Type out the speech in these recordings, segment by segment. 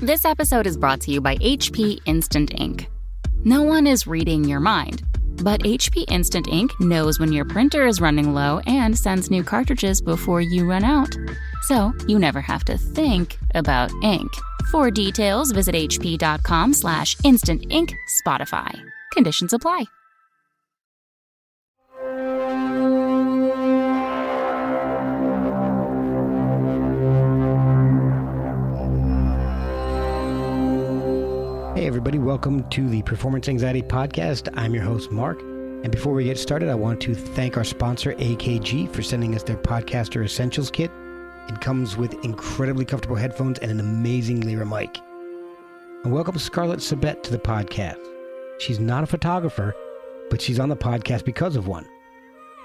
This episode is brought to you by HP Instant Ink. No one is reading your mind, but HP Instant Ink knows when your printer is running low and sends new cartridges before you run out. So you never have to think about ink. For details, visit hp.com/instant ink Spotify. Conditions apply. Hey everybody, welcome to the Performance Anxiety Podcast. I'm your host, Mark. And before we get started, I want to thank our sponsor, AKG, for sending us their Podcaster Essentials Kit. It comes with incredibly comfortable headphones and an amazing Lyra mic. And welcome Scarlett Sabet to the podcast. She's not a photographer, but she's on the podcast because of one.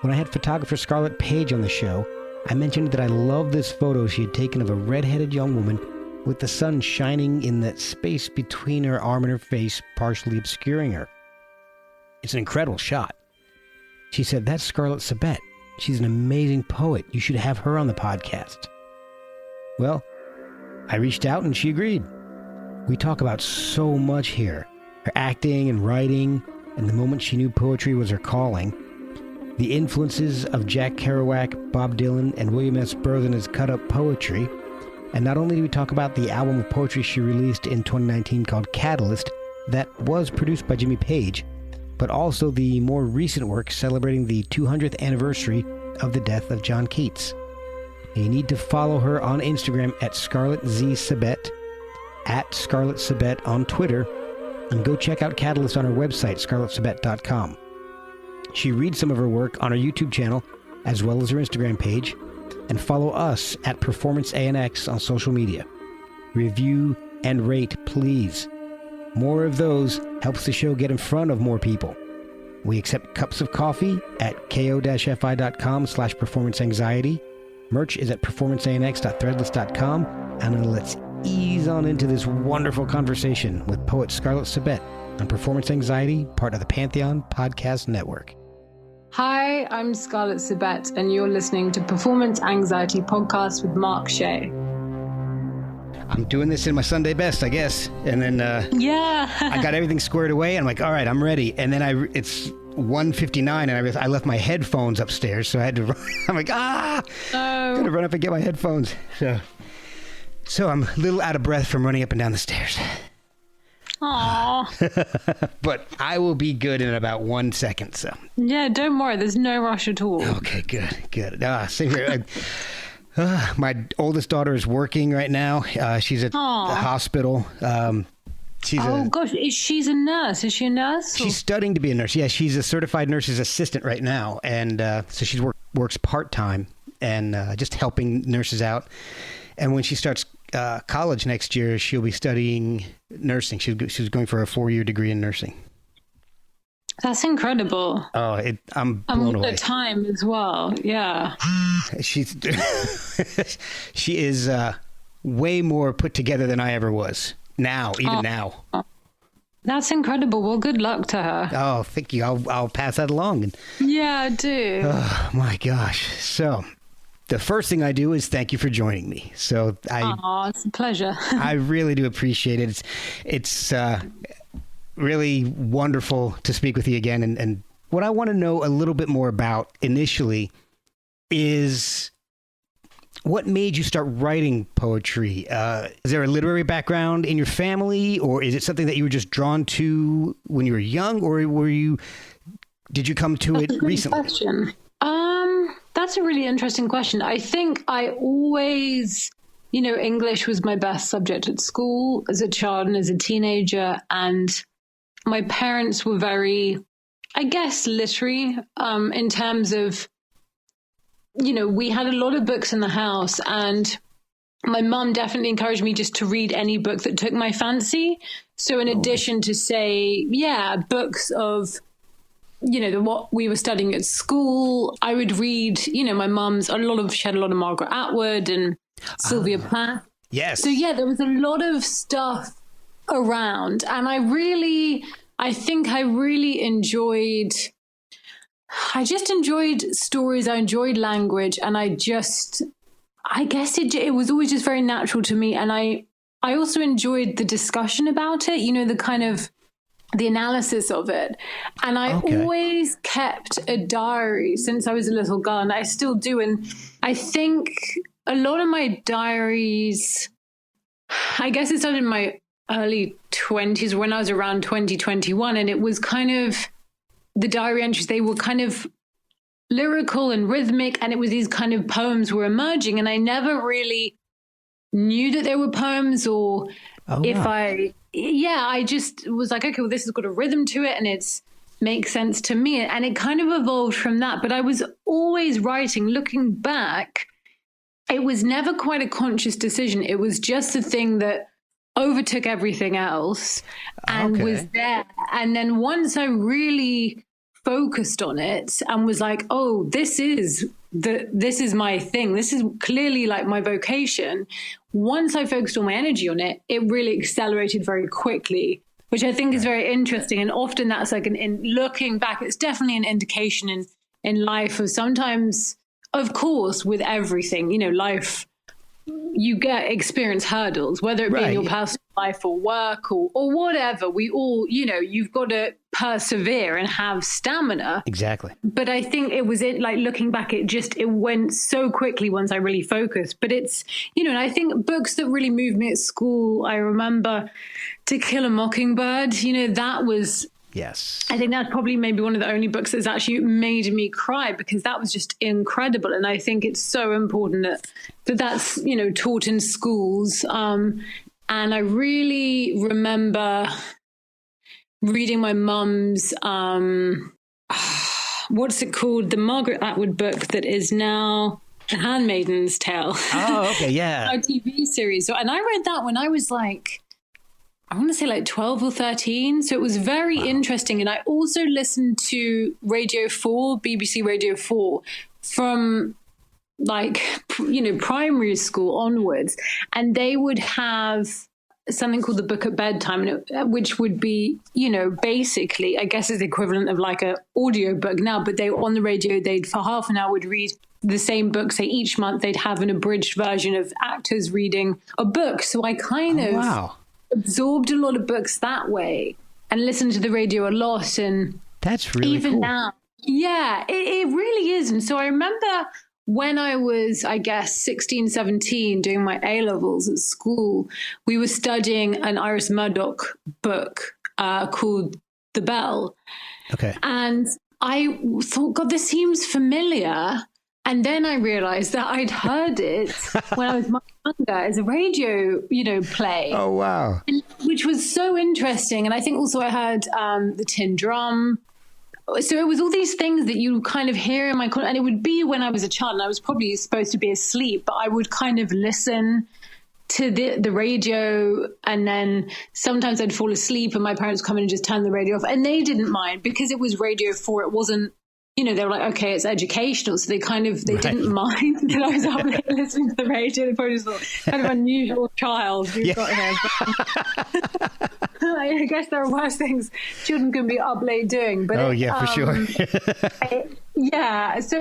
When I had photographer Scarlett Page on the show, I mentioned that I love this photo she had taken of a red-headed young woman with the sun shining in that space between her arm and her face, partially obscuring her. It's an incredible shot. She said, "That's Scarlett Sabet. She's an amazing poet. You should have her on the podcast." Well, I reached out and she agreed. We talk about so much here. Her acting and writing, and the moment she knew poetry was her calling. The influences of Jack Kerouac, Bob Dylan, and William S. Burroughs' cut-up poetry. And not only do we talk about the album of poetry she released in 2019 called Catalyst, that was produced by Jimmy Page, but also the more recent work celebrating the 200th anniversary of the death of John Keats. You need to follow her on Instagram at Scarlett Z. Sabet, at Scarlett Sabet on Twitter, and go check out Catalyst on her website, scarlettsabet.com. She reads some of her work on her YouTube channel, as well as her Instagram page, and follow us at Performance ANX on social media. Review and rate, please. More of those helps the show get in front of more people. We accept cups of coffee at ko-fi.com/performanceanxiety. Merch is at performanceanx.threadless.com. And let's ease on into this wonderful conversation with poet Scarlett Sabet on Performance Anxiety, part of the Pantheon Podcast Network. Hi, I'm Scarlett Sabet, and you're listening to Performance Anxiety Podcast with Mark Shea. I'm doing this in my Sunday best, I guess. And then I got everything squared away, and I'm like, all right, I'm ready. And then it's 1:59, and I left my headphones upstairs, so I had to run. I'm like, gotta run up and get my headphones. So I'm a little out of breath from running up and down the stairs. Aww. But I will be good in about 1 second, so. Yeah, don't worry. There's no rush at all. Okay, good. Same here. My oldest daughter is working right now. She's at the hospital. Gosh, she's a nurse. Is she a nurse? She's studying to be a nurse. Yeah, she's a certified nurse's assistant right now. And so she works part-time and just helping nurses out. And when she starts college next year, she'll be studying nursing. She's going for a 4-year degree in nursing. That's incredible. Oh, I'm blown away. At the time as well, yeah. She is way more put together than I ever was. Now. That's incredible. Well, good luck to her. Oh, thank you. I'll pass that along. Yeah, I do. Oh my gosh. So the first thing I do is thank you for joining me. So it's a pleasure. I really do appreciate it. It's really wonderful to speak with you again. And what I want to know a little bit more about initially is what made you start writing poetry? Is there a literary background in your family, or is it something that you were just drawn to when you were young, or did you come to it recently? Question. That's a really interesting question. I think I always, English was my best subject at school as a child and as a teenager. And my parents were very, I guess, literary in terms of, we had a lot of books in the house, and my mum definitely encouraged me just to read any book that took my fancy. So in addition to books of, what we were studying at school, I would read, my mum's she had a lot of Margaret Atwood and Sylvia Plath. Yes. So there was a lot of stuff around, and I think I really enjoyed stories. I enjoyed language, and I guess it was always just very natural to me. And I I also enjoyed the discussion about it, the kind of the analysis of it. And I always kept a diary since I was a little girl, and I still do. And I think a lot of my diaries, I guess it started in my early 20s when I was around 2021. And it was kind of the diary entries, they were kind of lyrical and rhythmic. And it was these kind of poems were emerging. And I never really knew that they were poems, or I just was like, okay, well, this has got a rhythm to it and it's makes sense to me. And it kind of evolved from that. But I was always writing, looking back, it was never quite a conscious decision. It was just a thing that overtook everything else and was there. And then once I really focused on it and was like, oh, this is my thing. This is clearly like my vocation. Once I focused all my energy on it, it really accelerated very quickly, which I think is very interesting. And often that's like in looking back, it's definitely an indication in life of sometimes, of course, with everything, life, you experience hurdles, whether it be in your personal life or work or whatever. We all, you've got to persevere and have stamina. Exactly. But I think it was like looking back, it went so quickly once I really focused. But it's, and I think books that really moved me at school, I remember To Kill a Mockingbird, that was, yes, I think that's probably maybe one of the only books that's actually made me cry, because that was just incredible. And I think it's so important that's, taught in schools. And I really remember reading my mum's, what's it called? The Margaret Atwood book that is now The Handmaid's Tale. Oh, okay, yeah. Our TV series. And I read that when I was like, I want to say like 12 or 13. So it was very interesting. And I also listened to Radio 4, BBC Radio 4, from like, primary school onwards. And they would have something called the book at bedtime, which would be, basically, I guess is the equivalent of like a audio book now, but they on the radio, they'd for half an hour would read the same book. Say each month they'd have an abridged version of actors reading a book. So I kind of absorbed a lot of books that way and listened to the radio a lot. And that's really even cool. now, it really is. And so I remember when I was, I guess, 16, 17, doing my A-levels at school, we were studying an Iris Murdoch book called The Bell. Okay. And I thought, God, this seems familiar. And then I realized that I'd heard it when I was much younger as a radio, play. Oh, wow. Which was so interesting. And I think also I heard The Tin Drum. So it was all these things that you kind of hear in my, and it would be when I was a child and I was probably supposed to be asleep, but I would kind of listen to the radio, and then sometimes I'd fall asleep and my parents would come in and just turn the radio off, and they didn't mind because it was Radio 4. It wasn't, they were like, okay, it's educational. So they didn't mind that I was up late listening to the radio. They probably just thought, kind of unusual child we've got here. But I guess there are worse things children can be up late doing. But for sure. So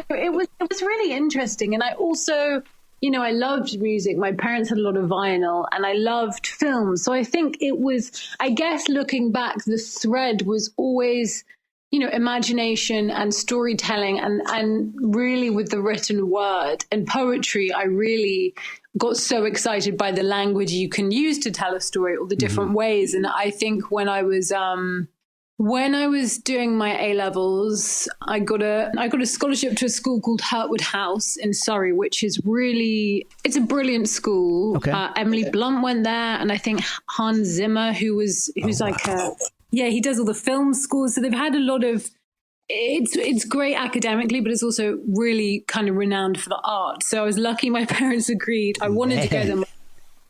it was really interesting. And I also, I loved music. My parents had a lot of vinyl, and I loved film. So I think it was, I guess looking back, the thread was always, imagination and storytelling, and really with the written word and poetry. I really got so excited by the language you can use to tell a story, all the different ways. And I think when I was doing my A-levels, I got a scholarship to a school called Hertwood House in Surrey, which is it's a brilliant school. Okay. Emily Blunt went there, and I think Hans Zimmer, who's he does all the film scores. So they've had a lot of, it's great academically, but it's also really kind of renowned for the art. So I was lucky my parents agreed. I wanted to go there.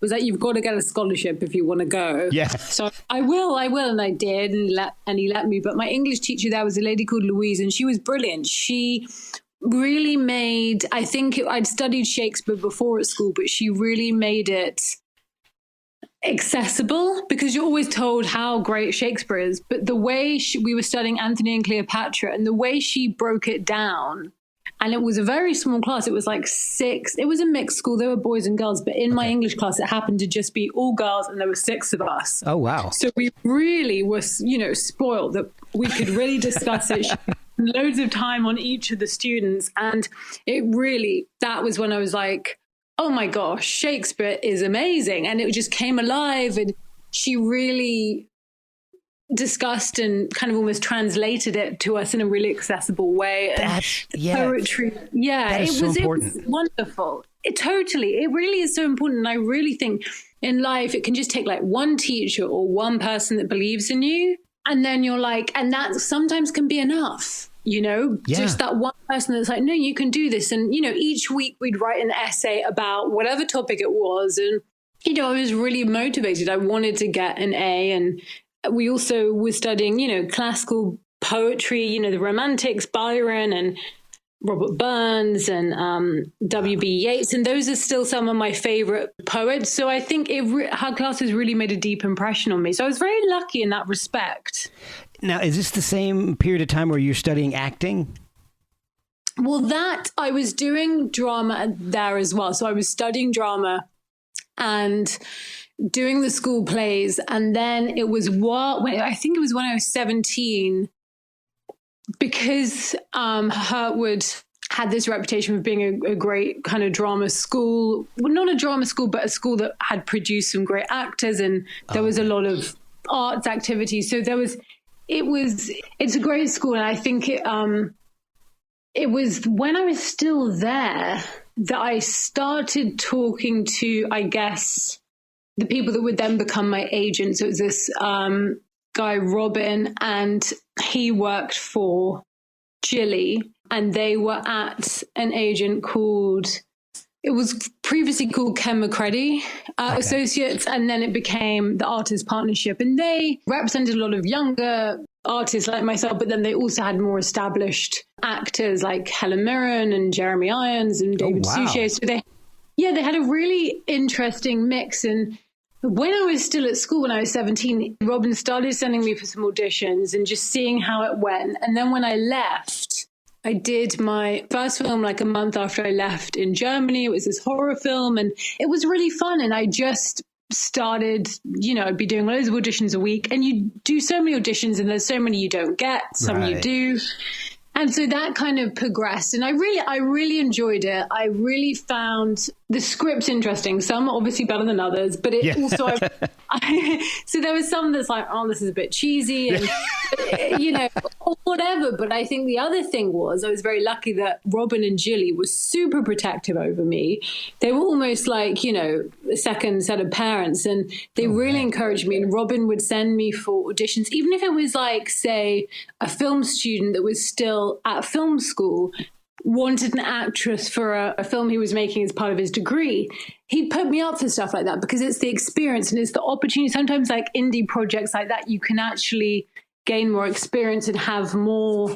Was that you've got to get a scholarship if you want to go. Yeah. So I will. And I did, and he let me. But my English teacher there was a lady called Louise, and she was brilliant. She really made, I'd studied Shakespeare before at school, but she really made it accessible, because you're always told how great Shakespeare is, but the way we were studying Antony and Cleopatra, and the way she broke it down And it was a very small class. It was like 6. It was a mixed school. There were boys and girls. But in my English class, it happened to just be all girls. And there were 6 of us. Oh, wow. So we really were, spoiled that we could really discuss it. Loads of time on each of the students. And that was when I was like, oh my gosh, Shakespeare is amazing. And it just came alive. And she really discussed and kind of almost translated it to us in a really accessible way. Poetry. Yeah, it was wonderful. It really is so important. And I really think in life, it can just take like one teacher or one person that believes in you. And then you're like, and that sometimes can be enough, just that one person that's like, no, you can do this. And, each week we'd write an essay about whatever topic it was. And, I was really motivated. I wanted to get an A. And we also were studying, classical poetry, the Romantics, Byron and Robert Burns and W.B. Yeats. And those are still some of my favorite poets. So I think her classes really made a deep impression on me. So I was very lucky in that respect. Now, is this the same period of time where you're studying acting? Well, I was doing drama there as well. So I was studying drama and doing the school plays. And then it was I think it was when I was 17, because Hurtwood had this reputation of being a great kind of drama school. Well, not a drama school, but a school that had produced some great actors. And there was a lot of arts activities. So it's a great school. And I think it was when I was still there that I started talking to, I guess, the people that would then become my agents. So it was this guy, Robin, and he worked for Jilly, and they were at an agent it was previously called Ken McCready Associates, and then it became the Artist Partnership. And they represented a lot of younger artists like myself, but then they also had more established actors like Helen Mirren and Jeremy Irons and David Suchet. So they had a really interesting mix. And when I was still at school, when I was 17, Robin started sending me for some auditions and just seeing how it went. And then when I left, I did my first film like a month after I left in Germany. It was this horror film and it was really fun. And I just started, I'd be doing loads of auditions a week, and you do so many auditions and there's so many you don't get, some you do. And so that kind of progressed, and I really enjoyed it. I really found the scripts interesting. Some obviously better than others, but it also, so there was some that's like, oh, this is a bit cheesy, and or whatever. But I think the other thing was I was very lucky that Robin and Jilly were super protective over me. They were almost like, a second set of parents, and they really encouraged me. And Robin would send me for auditions, even if it was like, say, a film student that was still at film school wanted an actress for a film he was making as part of his degree. He'd put me up for stuff like that because it's the experience and it's the opportunity. Sometimes like indie projects like that, you can actually gain more experience and have more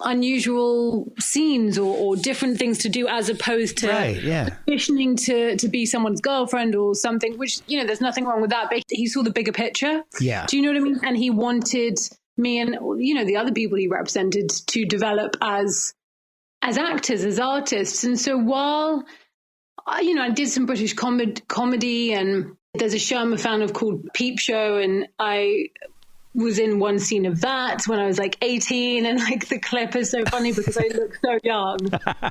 unusual scenes or different things to do, as opposed to auditioning to be someone's girlfriend or something, which, there's nothing wrong with that. But he saw the bigger picture. Yeah. Do you know what I mean? And he wanted me and, the other people he represented to develop as actors, as artists. And so while, I did some British comedy, and there's a show I'm a fan of called Peep Show, and I was in one scene of that when I was like 18, and like the clip is so funny because I look so young.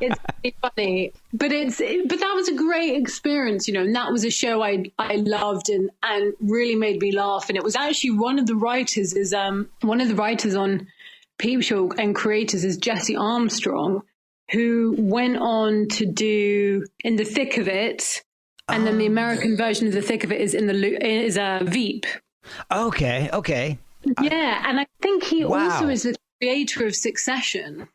It's really funny, but that was a great experience, and that was a show I loved and really made me laugh. And it was actually one of the writers on Peep Show and creators is Jesse Armstrong, who went on to do In the Thick of It, and then the American version of The Thick of It is Veep. Okay. Yeah, and I think he also is the creator of Succession.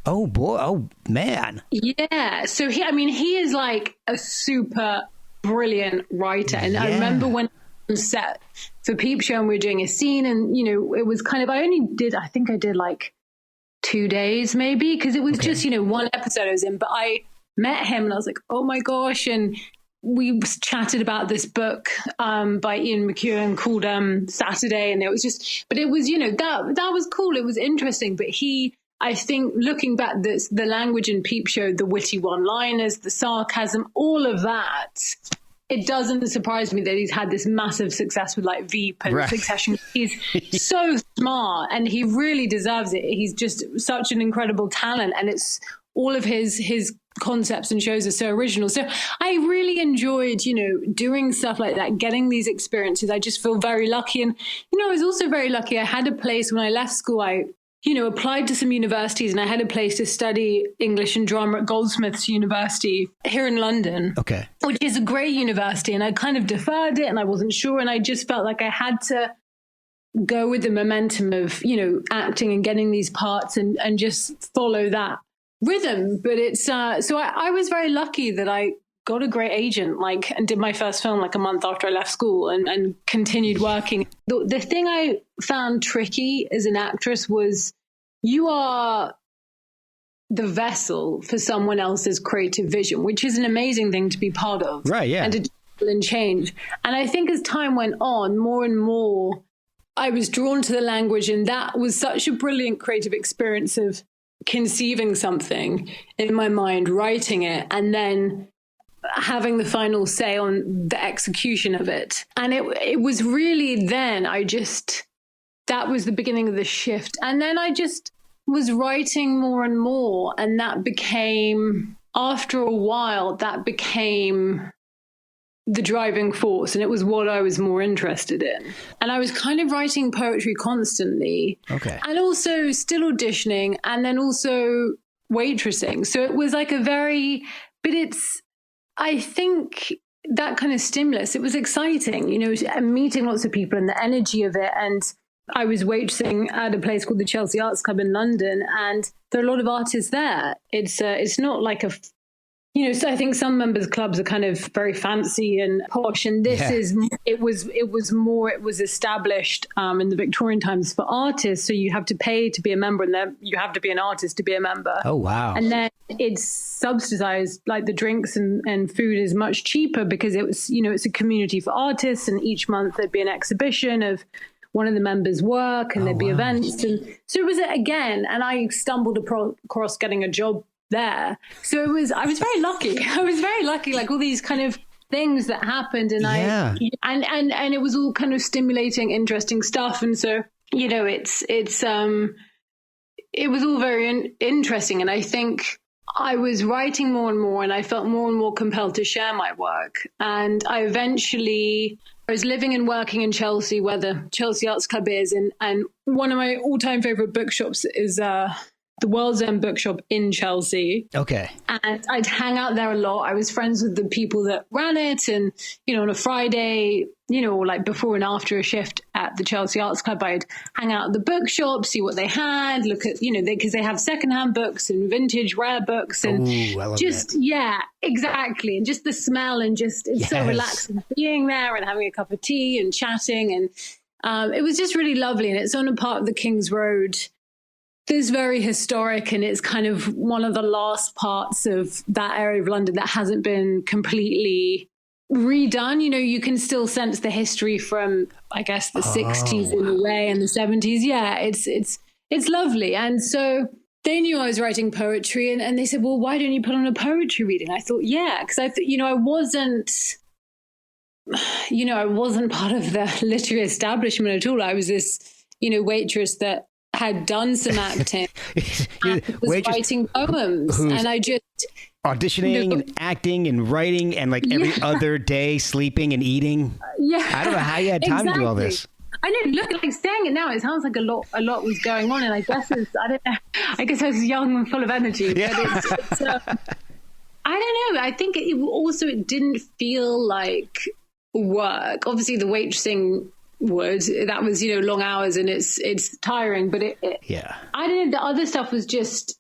Oh boy! Oh man! Yeah, so he is like a super brilliant writer, and I remember when on set for Peep Show and we were doing a scene, and it was kind of I think I did like 2 days maybe, because it was just one episode I was in, but I met him and I was like, oh my gosh, and we chatted about this book by Ian McEwan called Saturday, and it was just, but it was that was cool, it was interesting. But he I think looking back, the language in Peep Show, the witty one-liners, the sarcasm, all of that, it doesn't surprise me that he's had this massive success with like Veep and Succession. He's so smart and he really deserves it. He's just such an incredible talent, and it's all of his concepts and shows are so original. So I really enjoyed, doing stuff like that, getting these experiences. I just feel very lucky. And, I was also very lucky. I had a place when I left school, I applied to some universities, and I had a place to study English and drama at Goldsmiths University here in London. Okay. Which is a great university. And I kind of deferred it and I wasn't sure. And I just felt like I had to go with the momentum of, acting and getting these parts and just follow that rhythm. But it's, so I was very lucky that I got a great agent, and did my first film a month after I left school and continued working. The thing I found tricky as an actress was you are the vessel for someone else's creative vision, which is an amazing thing to be part of. Right, yeah. And to deal and change. And I think as time went on, more and more, I was drawn to the language, and that was such a brilliant creative experience of conceiving something in my mind, writing it, and then having the final say on the execution of it. And it was really then that was the beginning of the shift. And then I just was writing more and more. And that became, after a while, that became the driving force. And it was what I was more interested in. And I was kind of writing poetry constantly. Okay. And also still auditioning, and then also waitressing. So it was I think that kind of stimulus, it was exciting, meeting lots of people and the energy of it. And I was waitressing at a place called the Chelsea Arts Club in London, and there are a lot of artists there. It's not like so I think some members clubs are kind of very fancy and posh, and this it was established in the Victorian times for artists. So you have to pay to be a member, and then you have to be an artist to be a member. Oh, wow. And then it's subsidized, like the drinks and food is much cheaper because it was, it's a community for artists, and each month there'd be an exhibition of one of the members' work, and there'd be events. And so it was again, and I stumbled across getting a job there. So I was very lucky. Like all these kind of things that happened, and and it was all kind of stimulating, interesting stuff. And so, it was all very interesting. And I think I was writing more and more, and I felt more and more compelled to share my work. And I was living and working in Chelsea, where the Chelsea Arts Club is. And one of my all-time favorite bookshops is the World's End Bookshop in Chelsea. Okay. And I'd hang out there a lot. I was friends with the people that ran it. And, on a Friday, like before and after a shift at the Chelsea Arts Club, I'd hang out at the bookshop, see what they had, look at, because they have secondhand books and vintage rare books. And I love that. Yeah, exactly. And just the smell, and just, it's so relaxing being there and having a cup of tea and chatting. And it was just really lovely. And it's on a part of the King's Road that's very historic, and it's kind of one of the last parts of that area of London that hasn't been completely redone. You can still sense the history from, I guess, the 60s in a way, and the 70s. Yeah, it's lovely. And so they knew I was writing poetry, and they said, well, why don't you put on a poetry reading? I thought, because I thought, I wasn't part of the literary establishment at all. I was this, waitress that had done some acting, was writing poems, and I just auditioning and acting and writing, and every other day sleeping and eating. I don't know how you had time to do all this. I know. Look, saying it now, it sounds like a lot was going on, and I guess I don't know. I guess I was young and full of energy, but it's I don't know. I think it didn't feel like work. Obviously, the waitressing that was long hours, and it's tiring, but I don't know, the other stuff was just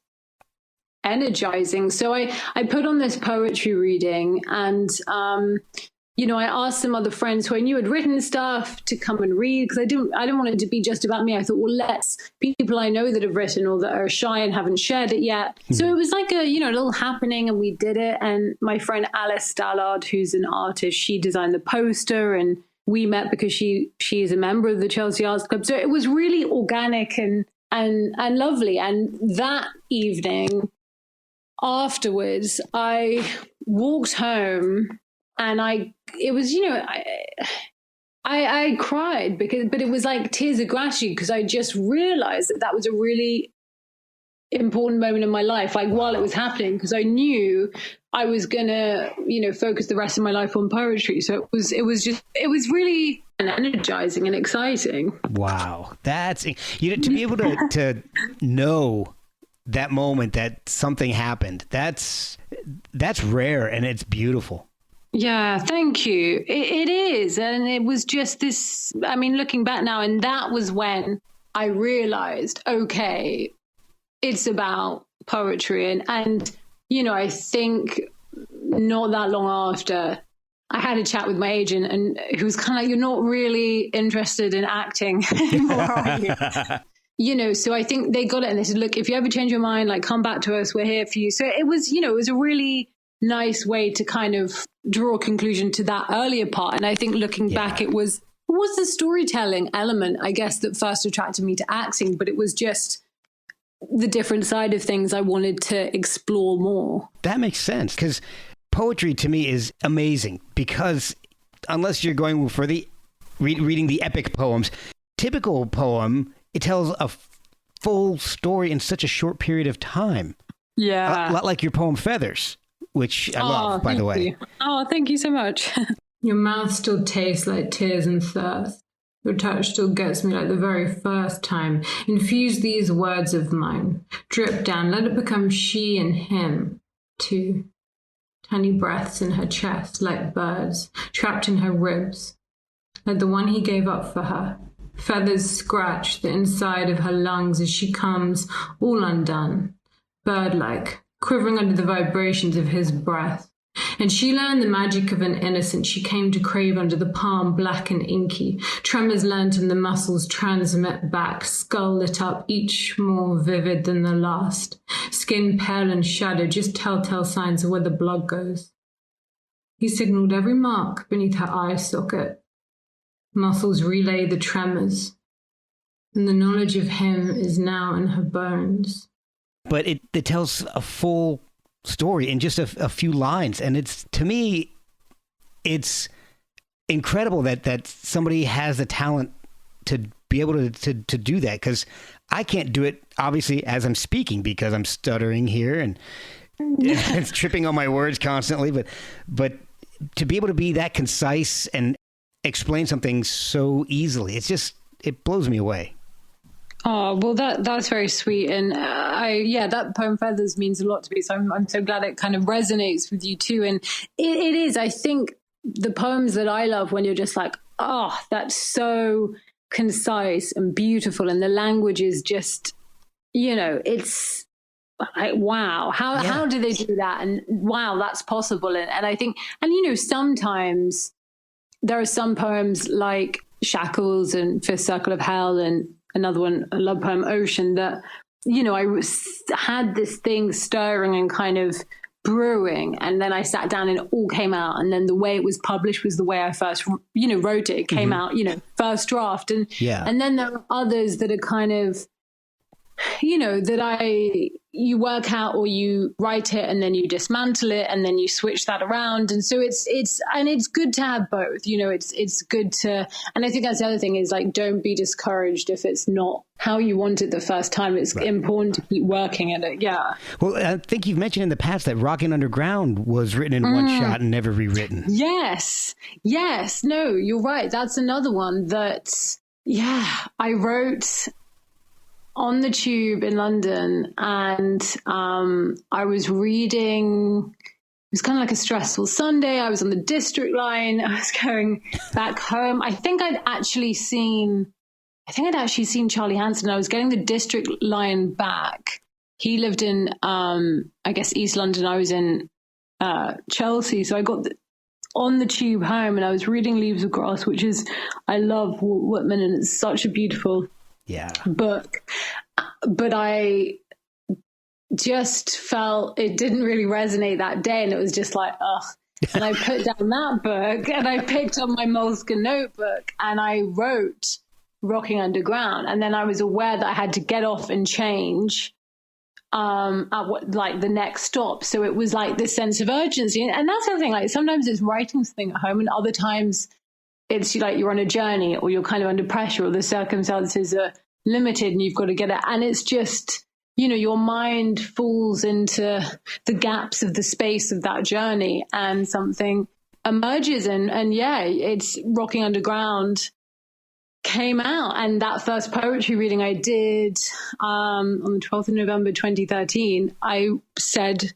energizing. So I put on this poetry reading, and I asked some other friends who I knew had written stuff to come and read, because I didn't want it to be just about me. I thought, well, let's people I know that have written or that are shy and haven't shared it yet. So it was like a little happening, and we did it. And my friend Alice Stallard, who's an artist, she designed the poster, and we met because she is a member of the Chelsea Arts Club. So it was really organic, and and lovely. And that evening afterwards, I walked home and I cried but it was like tears of gratitude, because I just realized that was a really important moment in my life, like while it was happening, because I knew I was gonna, focus the rest of my life on poetry. So it was really energizing and exciting. Wow. That's, to be able to know that moment that something happened, that's rare, and it's beautiful. Yeah, thank you. It is. And it was just this, looking back now, and that was when I realized, okay, it's about poetry. And I think not that long after, I had a chat with my agent, and who was kind of like, you're not really interested in acting anymore, are you? So I think they got it, and they said, look, if you ever change your mind, like, come back to us, we're here for you. So it was, it was a really nice way to kind of draw a conclusion to that earlier part. And I think looking back, it was the storytelling element, I guess, that first attracted me to acting, but it was just the different side of things I wanted to explore more. That makes sense, because poetry to me is amazing, because unless you're going for the reading the epic poems, typical poem, it tells a full story in such a short period of time. Yeah. A lot like your poem Feathers, which I love, by the way. You. Oh, thank you so much. Your mouth still tastes like tears and thirst. Your touch still gets me like the very first time. Infuse these words of mine. Drip down, let it become she and him, too. Tiny breaths in her chest like birds, trapped in her ribs, like the one he gave up for her. Feathers scratch the inside of her lungs as she comes, all undone, bird-like, quivering under the vibrations of his breath. And she learned the magic of an innocent she came to crave under the palm, black and inky. Tremors learnt and the muscles transmit back, skull lit up, each more vivid than the last. Skin pale and shadow, just telltale signs of where the blood goes. He signaled every mark beneath her eye socket. Muscles relay the tremors, and the knowledge of him is now in her bones. But it tells a full story in just a few lines, and it's, to me, it's incredible that somebody has the talent to be able to do that, because I can't do it, obviously, as I'm speaking, because I'm stuttering here and it's tripping on my words constantly, but to be able to be that concise and explain something so easily, it blows me away. Oh, well, that's very sweet. And that poem Feathers means a lot to me. So I'm so glad it kind of resonates with you too. And it is, I think, the poems that I love when you're just like, oh, that's so concise and beautiful. And the language is just, it's like, wow, how do they do that? And wow, that's possible. And I think, and sometimes there are some poems like Shackles and Fifth Circle of Hell and another one, a love poem, Ocean, that, I had this thing stirring and kind of brewing. And then I sat down and it all came out. And then the way it was published was the way I first, wrote it. It came out, first draft. And then there are others that are kind of, that you work out, or you write it and then you dismantle it and then you switch that around. And so it's good to have both, it's good to, and I think that's the other thing is, like, don't be discouraged if it's not how you want it the first time. It's important to keep working at it. Yeah. Well, I think you've mentioned in the past that Rockin' Underground was written in one shot and never rewritten. Yes. No, you're right. That's another one that, I wrote on the tube in London, and I was reading, it was kind of like a stressful Sunday. I was on the District line. I was going back home. I think I'd actually seen Charlie Hanson. I was getting the District line back. He lived in, I guess, East London. I was in Chelsea. So I got on the tube home, and I was reading Leaves of Grass, which is, I love Walt Whitman, and it's such a beautiful book, but I just felt it didn't really resonate that day, and it was just like, ugh. And I put down that book and I picked up my moleskin notebook and I wrote Rocking Underground. And then I was aware that I had to get off and change at what, like the next stop. So it was like this sense of urgency. And that's the other thing, like sometimes it's writing something at home and other times it's like you're on a journey or you're kind of under pressure or the circumstances are limited and you've got to get it. And it's just, you know, your mind falls into the gaps of the space of that journey and something emerges. And yeah, it's Rocking Underground came out. And that first poetry reading I did on the 12th of November, 2013, I said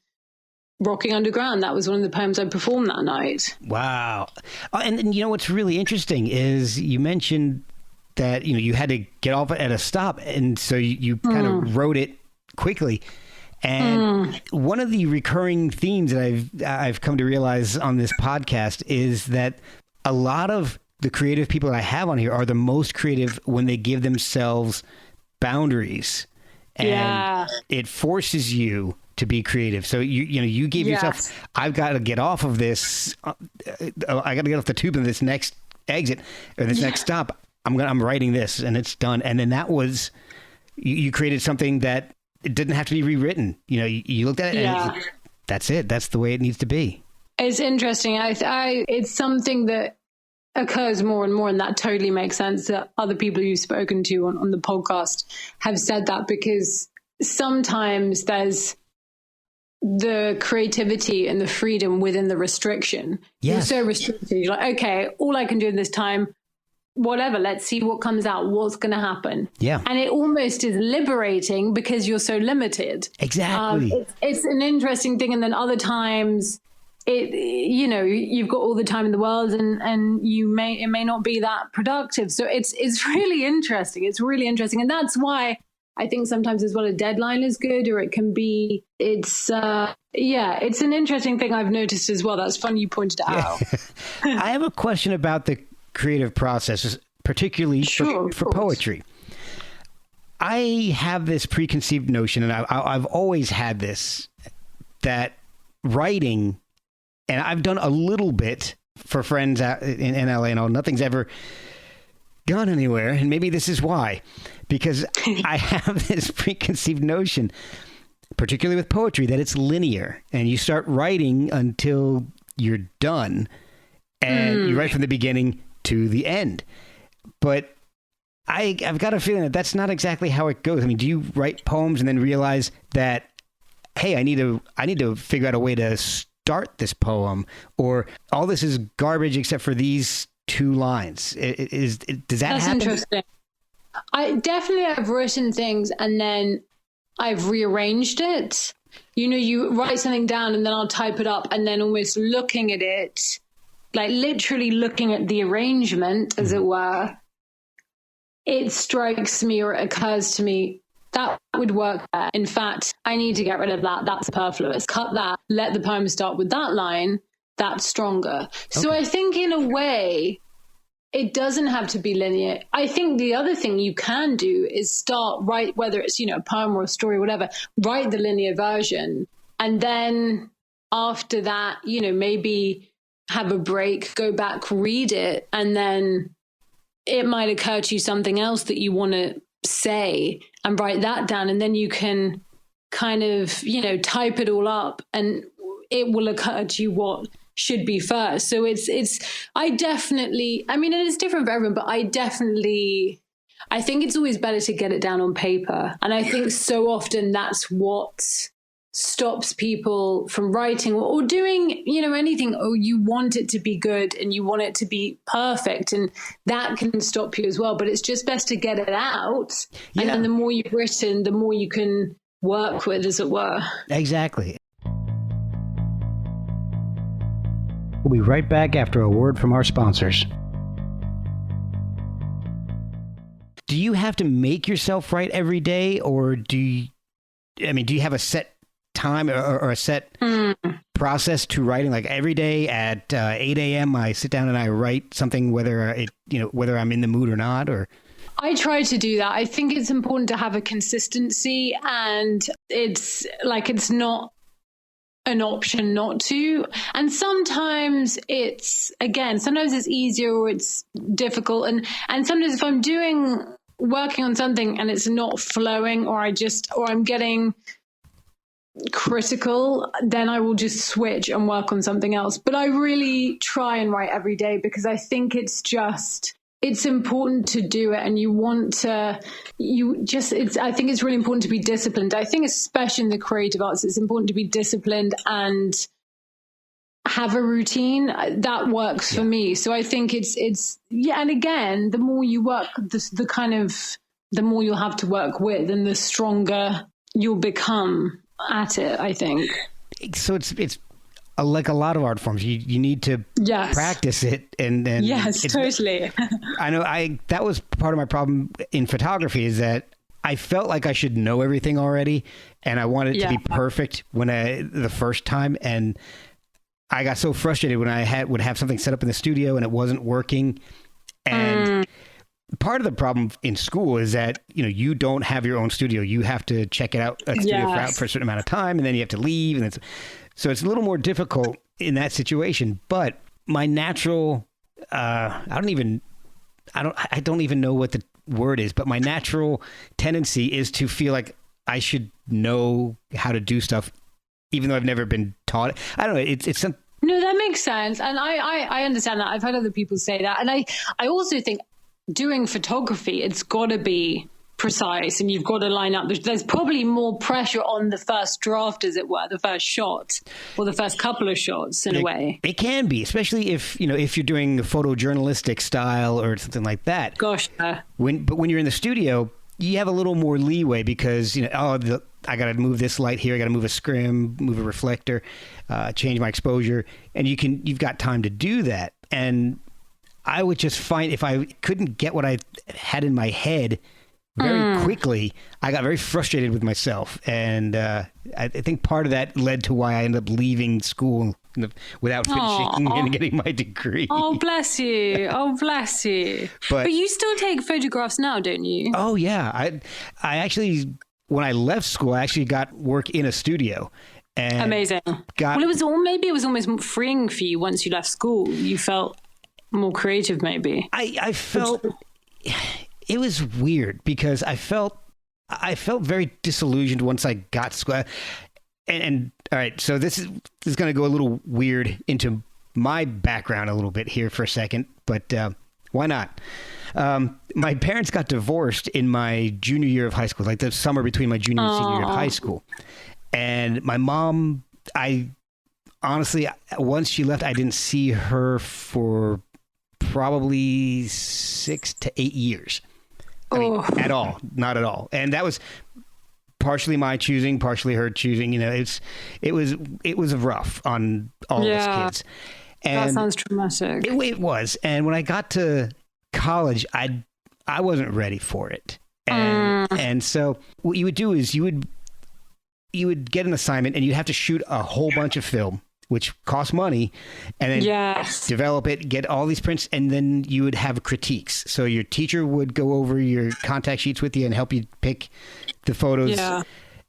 Rocking Underground. That was one of the poems I performed that night. Wow. And you know, what's really interesting is you mentioned that, you know, you had to get off at a stop. And so you kind of wrote it quickly. And one of the recurring themes that I've come to realize on this podcast is that a lot of the creative people that I have on here are the most creative when they give themselves boundaries. And it forces you to be creative. So you gave yourself, I've got to get off of this. I got to get off the tube in this next exit or this next stop. I'm writing this and it's done. And then that was, you created something that it didn't have to be rewritten. You know, you looked at it and that's it. That's the way it needs to be. It's interesting. It's something that occurs more and more, and that totally makes sense that other people you've spoken to on the podcast have said that, because sometimes there's the creativity and the freedom within the restriction. Yes. You're so restricted. You're like, okay, all I can do in this time, whatever, let's see what comes out, what's going to happen. Yeah. And it almost is liberating because you're so limited. Exactly. It's an interesting thing. And then other times you've got all the time in the world and it may not be that productive. So it's really interesting. It's really interesting. And that's why I think sometimes as well a deadline is good, or it can be, it's an interesting thing I've noticed as well. That's funny you pointed it out. I have a question about the creative process, particularly for poetry. I have this preconceived notion, and I've always had this, that writing, and I've done a little bit for friends out in LA and all, nothing's ever gone anywhere. And maybe this is why, because I have this preconceived notion, particularly with poetry, that it's linear and you start writing until you're done and you write from the beginning to the end. But I've got a feeling that that's not exactly how it goes. I mean, do you write poems and then realize that, hey, I need to figure out a way to start this poem, or all this is garbage except for these two lines? Does that That's happen? That's interesting. I've written things and then I've rearranged it. You know, you write something down and then I'll type it up, and then almost looking at it, like literally looking at the arrangement, as it were, it strikes me or it occurs to me, that would work there. In fact, I need to get rid of that. That's superfluous. Cut that. Let the poem start with that line. That's stronger. Okay. So I think in a way, it doesn't have to be linear. I think the other thing you can do is write, whether it's, a poem or a story, whatever, write the linear version. And then after that, maybe have a break, go back, read it. And then it might occur to you something else that you want to say and write that down. And then you can kind of, type it all up and it will occur to you what should be first. So it is different for everyone, but I think it's always better to get it down on paper. And I think so often that's what stops people from writing or doing, anything. Oh, you want it to be good and you want it to be perfect, and that can stop you as well. But it's just best to get it out. Yeah. And then the more you've written, the more you can work with, as it were. Exactly. We'll be right back after a word from our sponsors. Do you have to make yourself write every day, or do you have a set time or a set process to writing? Like every day at 8 a.m. I sit down and I write something, whether I'm in the mood or not? Or I try to do that. I think it's important to have a consistency, and it's not an option not to. And sometimes sometimes it's easier or it's difficult. And sometimes if I'm working on something and it's not flowing, or I'm getting critical, then I will just switch and work on something else. But I really try and write every day, because I think it's important to do it, and I think it's really important to be disciplined. I think especially in the creative arts, it's important to be disciplined and have a routine that works for me. So I think it's and again, the more you work, the more you'll have to work with, and the stronger you'll become at it, I think. So it's like a lot of art forms. You need to practice it, and yes, totally. I know that was part of my problem in photography, is that I felt like I should know everything already, and I wanted it to be perfect the first time, and I got so frustrated when I would have something set up in the studio and it wasn't working. And part of the problem in school is that, you don't have your own studio. You have to check it out, a studio for a certain amount of time, and then you have to leave. And so it's a little more difficult in that situation. But my natural, I don't even know what the word is, but my natural tendency is to feel like I should know how to do stuff, even though I've never been taught. I don't know. It's some. No, that makes sense. And I understand that. I've heard other people say that. And I also think doing photography, it's got to be precise, and you've got to line up. There's probably more pressure on the first draft, as it were, the first shot, or the first couple of shots in a way. It can be, especially if you're doing a photojournalistic style or something like that. Gosh. But when you're in the studio, you have a little more leeway, because, I got to move this light here. I got to move a scrim, move a reflector, change my exposure, and you've got time to do that. And I would just find if I couldn't get what I had in my head very quickly, I got very frustrated with myself. And I think part of that led to why I ended up leaving school without finishing and getting my degree. Oh, bless you. Oh, bless you. But you still take photographs now, don't you? Oh, yeah. I actually, when I left school, I actually got work in a studio. And amazing. It was almost freeing for you once you left school. You felt more creative, maybe. I felt it was weird, because I felt very disillusioned once I got to school. And all right, so this is going to go a little weird into my background a little bit here for a second, but why not? My parents got divorced in my junior year of high school, like the summer between my junior and senior year of high school. And my mom, honestly, once she left, I didn't see her for probably 6 to 8 years. I mean, at all, not at all. And that was partially my choosing, partially her choosing. It was rough on all of us kids. And that sounds traumatic. It was. And when I got to college, I wasn't ready for it. And so what you would do is you would get an assignment, and you'd have to shoot a whole bunch of film, which costs money, and then develop it, get all these prints, and then you would have critiques. So your teacher would go over your contact sheets with you and help you pick the photos. Yeah.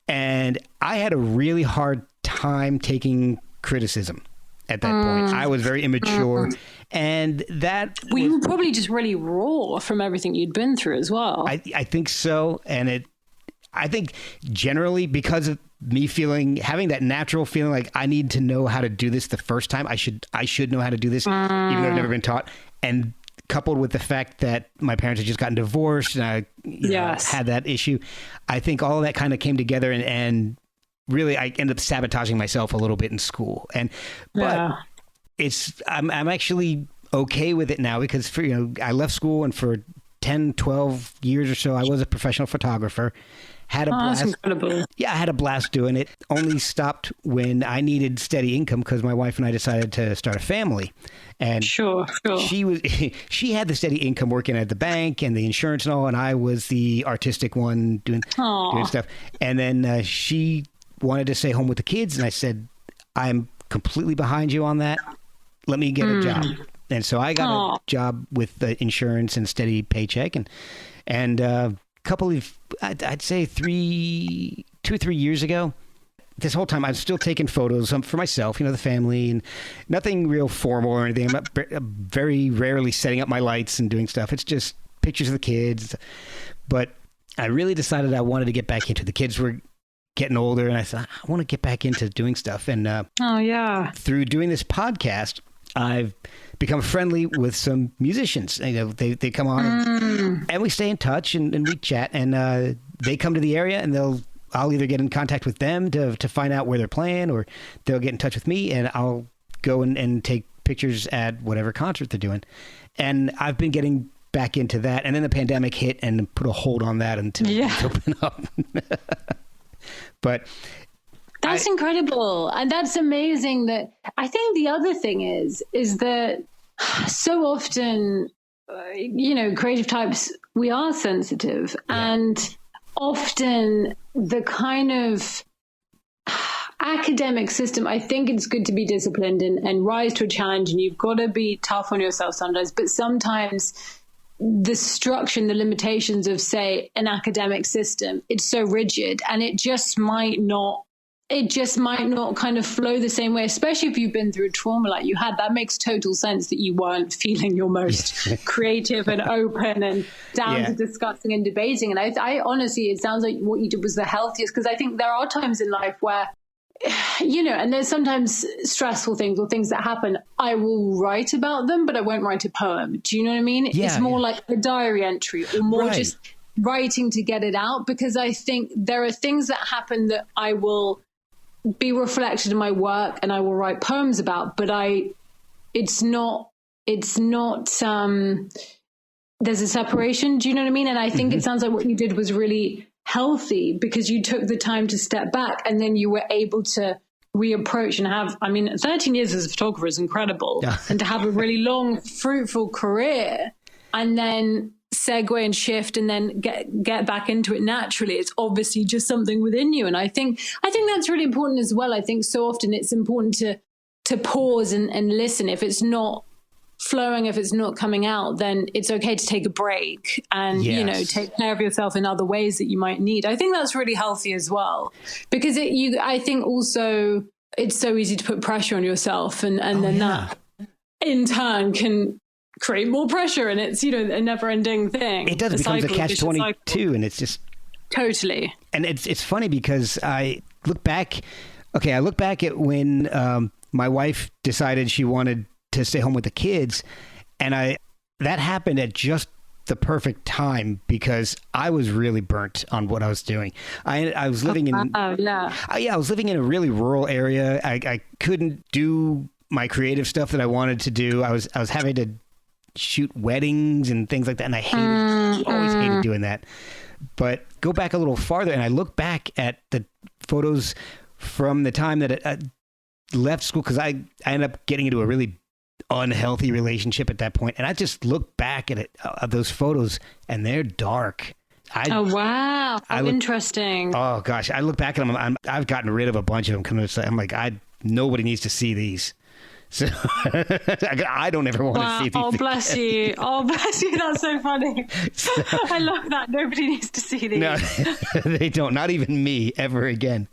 And I had a really hard time taking criticism at that point. I was very immature. And that... Well, you were probably just really raw from everything you'd been through as well. I think so. And I think generally, because of me having that natural feeling like I need to know how to do this the first time, I should know how to do this, even though I've never been taught. And coupled with the fact that my parents had just gotten divorced and I had that issue, I think all of that kind of came together, and really I ended up sabotaging myself a little bit in school. But I'm actually okay with it now, because I left school, and for 10, 12 years or so, I was a professional photographer. Had a blast. That's incredible. Yeah, I had a blast doing it. Only stopped when I needed steady income, because my wife and I decided to start a family. And sure. She had the steady income working at the bank and the insurance and all, and I was the artistic one doing stuff. And then she wanted to stay home with the kids, and I said, I'm completely behind you on that. Let me get a job. And so I got a job with the insurance and steady paycheck, and couple of, I'd say 2 or 3 years ago, this whole time, I'm still taking photos for myself, the family, and nothing real formal or anything. I'm very rarely setting up my lights and doing stuff. It's just pictures of the kids. But I really decided I wanted to get back into. The kids were getting older, and I said, I want to get back into doing stuff. And through doing this podcast, I've become friendly with some musicians. They come on and we stay in touch and we chat, and they come to the area, and I'll either get in contact with them to find out where they're playing, or they'll get in touch with me, and I'll go and take pictures at whatever concert they're doing. And I've been getting back into that, and then the pandemic hit and put a hold on that until it opened up. But that's incredible. And that's amazing. That I think the other thing is that so often, creative types, we are sensitive, and often the kind of academic system, I think it's good to be disciplined and rise to a challenge, and you've got to be tough on yourself sometimes, but sometimes the structure and the limitations of, say, an academic system, it's so rigid, and it just might not kind of flow the same way, especially if you've been through trauma like you had. That makes total sense that you weren't feeling your most creative and open and down to discussing and debating. And I honestly, it sounds like what you did was the healthiest, because I think there are times in life where, and there's sometimes stressful things or things that happen. I will write about them, but I won't write a poem. Do you know what I mean? Yeah, it's more like a diary entry, or more just writing to get it out, because I think there are things that happen that I will be reflected in my work and I will write poems about, but it's not there's a separation. Do you know what I mean? And I think it sounds like what you did was really healthy, because you took the time to step back, and then you were able to reapproach and have, 13 years as a photographer is incredible. And to have a really long, fruitful career, and then segue and shift and then get back into it naturally. It's obviously just something within you. And I think that's really important as well. I think so often it's important to pause and listen. If it's not flowing, if it's not coming out, then it's okay to take a break and, take care of yourself in other ways that you might need. I think that's really healthy as well, because I think also it's so easy to put pressure on yourself, and then that in turn can create more pressure, and it's, a never ending thing. It does. It becomes a catch-22, and it's just totally. And it's funny because I look back at when my wife decided she wanted to stay home with the kids, and that happened at just the perfect time, because I was really burnt on what I was doing. I was living I was living in a really rural area. I couldn't do my creative stuff that I wanted to do. I was having to shoot weddings and things like that, and I always hated doing that. But go back a little farther, and I look back at the photos from the time that I left school, because I ended up getting into a really unhealthy relationship at that point, and I just look back at those photos, and they're dark. Wow. Interesting. Oh gosh, I look back at them. I've gotten rid of a bunch of them. I'm like, nobody needs to see these. So I don't ever want to see these. Oh, bless you. Oh, bless you. That's so funny. I love that. Nobody needs to see these. No, they don't. Not even me ever again.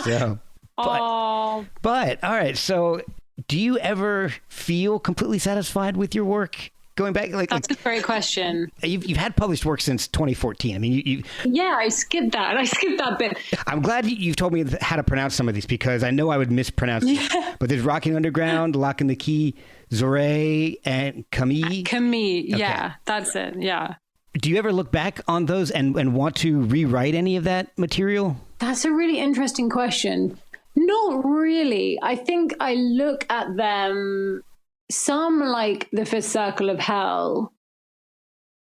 So, but all right. So, do you ever feel completely satisfied with your work? Going back, that's a great question. You've had published work since 2014. I mean, I skipped that. I skipped that bit. I'm glad you've told me how to pronounce some of these, because I know I would mispronounce them. But there's Rocking Underground, Lock and the Key, Zoré, and Camille. Camille, okay. Yeah, that's it. Yeah. Do you ever look back on those and want to rewrite any of that material? That's a really interesting question. Not really. I think I look at them. Some, like The Fifth Circle of Hell,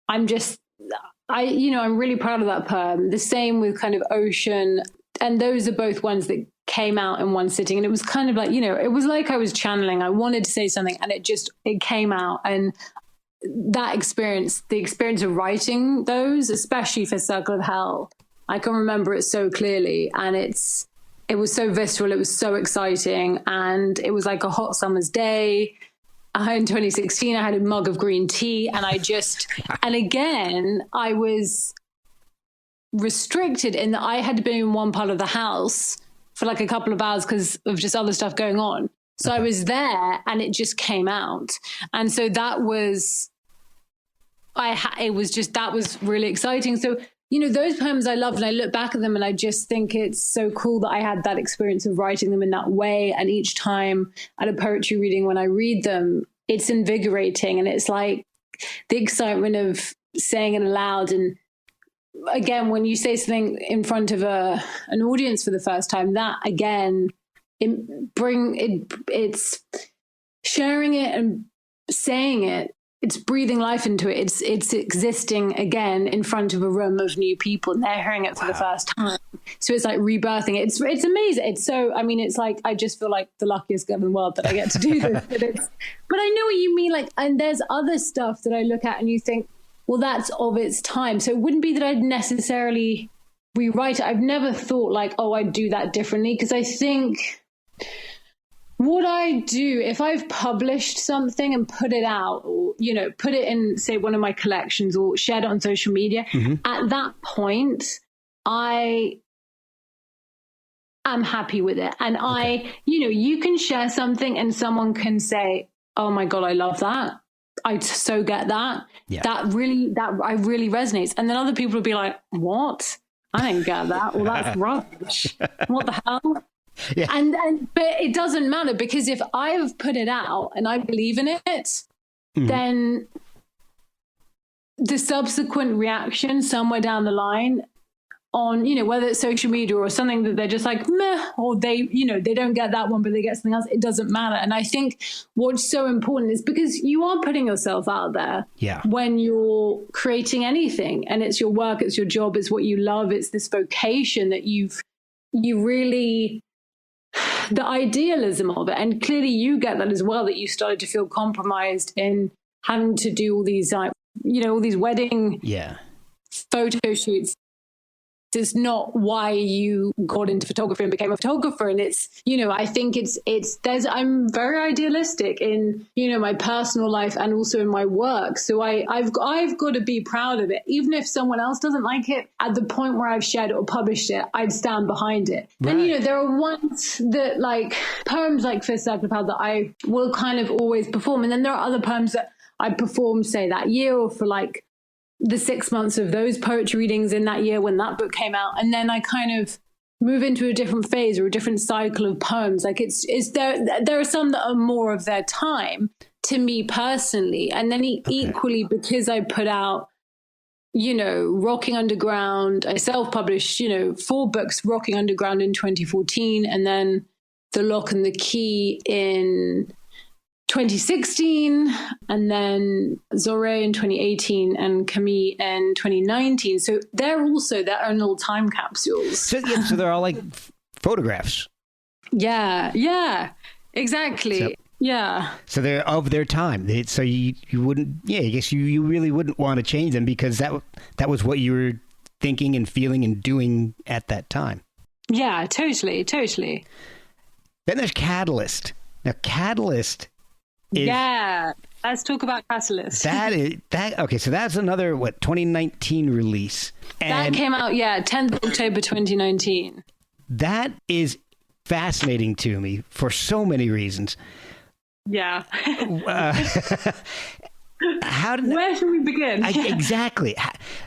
I'm really proud of that poem. The same with kind of Ocean. And those are both ones that came out in one sitting. And it was kind of like, it was like I was channeling. I wanted to say something, and it came out. And that experience, the experience of writing those, especially Fifth Circle of Hell, I can remember it so clearly. And it was so visceral. It was so exciting. And it was like a hot summer's day. In 2016, I had a mug of green tea, and and again, I was restricted in that I had to be in one part of the house for like a couple of hours because of just other stuff going on. So I was there and it just came out. And so that was, that was really exciting. So, you know, those poems I love, and I look back at them and I just think it's so cool that I had that experience of writing them in that way. And each time at a poetry reading, when I read them, it's invigorating. And it's like the excitement of saying it aloud. And again, when you say something in front of an audience for the first time, that again, it's sharing it and saying it. It's breathing life into it. It's existing again in front of a room of new people, and they're hearing it for the first time. So it's like rebirthing it. It's amazing. It's so, I mean, it's like, I just feel like the luckiest girl in the world that I get to do this. But I know what you mean. Like, and there's other stuff that I look at and you think, well, that's of its time. So it wouldn't be that I'd necessarily rewrite it. I've never thought like, oh, I'd do that differently. Because I think what I do, if I've published something and put it out, or, you know, put it in, say, one of my collections or shared it on social media, at that point, I am happy with it. And you know, you can share something and someone can say, oh my God, I love that. I so get that. Yeah. That really resonates. And then other people will be like, what? I didn't get that. Well, that's rubbish. What the hell? Yeah. But it doesn't matter, because if I've put it out and I believe in it, then the subsequent reaction somewhere down the line on, you know, whether it's social media or something that they're just like, meh, or they, you know, they don't get that one, but they get something else, it doesn't matter. And I think what's so important is because you are putting yourself out there when you're creating anything, and it's your work, it's your job, it's what you love, it's this vocation that you really, the idealism of it. And clearly you get that as well, that you started to feel compromised in having to do all these, you know, all these wedding photo shoots. It's not why you got into photography and became a photographer. And it's, you know, I think I'm very idealistic in, you know, my personal life and also in my work. So I've got to be proud of it. Even if someone else doesn't like it, at the point where I've shared it or published it, I'd stand behind it. Right. And, you know, there are ones that, like poems like Fifth Circle of Hell, that I will kind of always perform. And then there are other poems that I performed, say, that year, or for like the 6 months of those poetry readings in that year when that book came out. And then I kind of move into a different phase or a different cycle of poems. Like there are some that are more of their time to me personally. And then equally, because I put out, you know, Rocking Underground, I self-published, you know, 4 books, Rocking Underground in 2014, and then The Lock and the Key in 2016, and then Zoré in 2018, and Camille in 2019. So they're also their own little time capsules. So they're all like photographs. Yeah, exactly. So they're of their time. So you wouldn't, I guess you really wouldn't want to change them, because that was what you were thinking and feeling and doing at that time. Yeah, totally. Then there's Catalyst. Now, Catalyst is... Yeah, let's talk about Catalyst. Okay, so that's another, 2019 release. And that came out, 10th October 2019. That is fascinating to me for so many reasons. Yeah. Where should we begin? Exactly.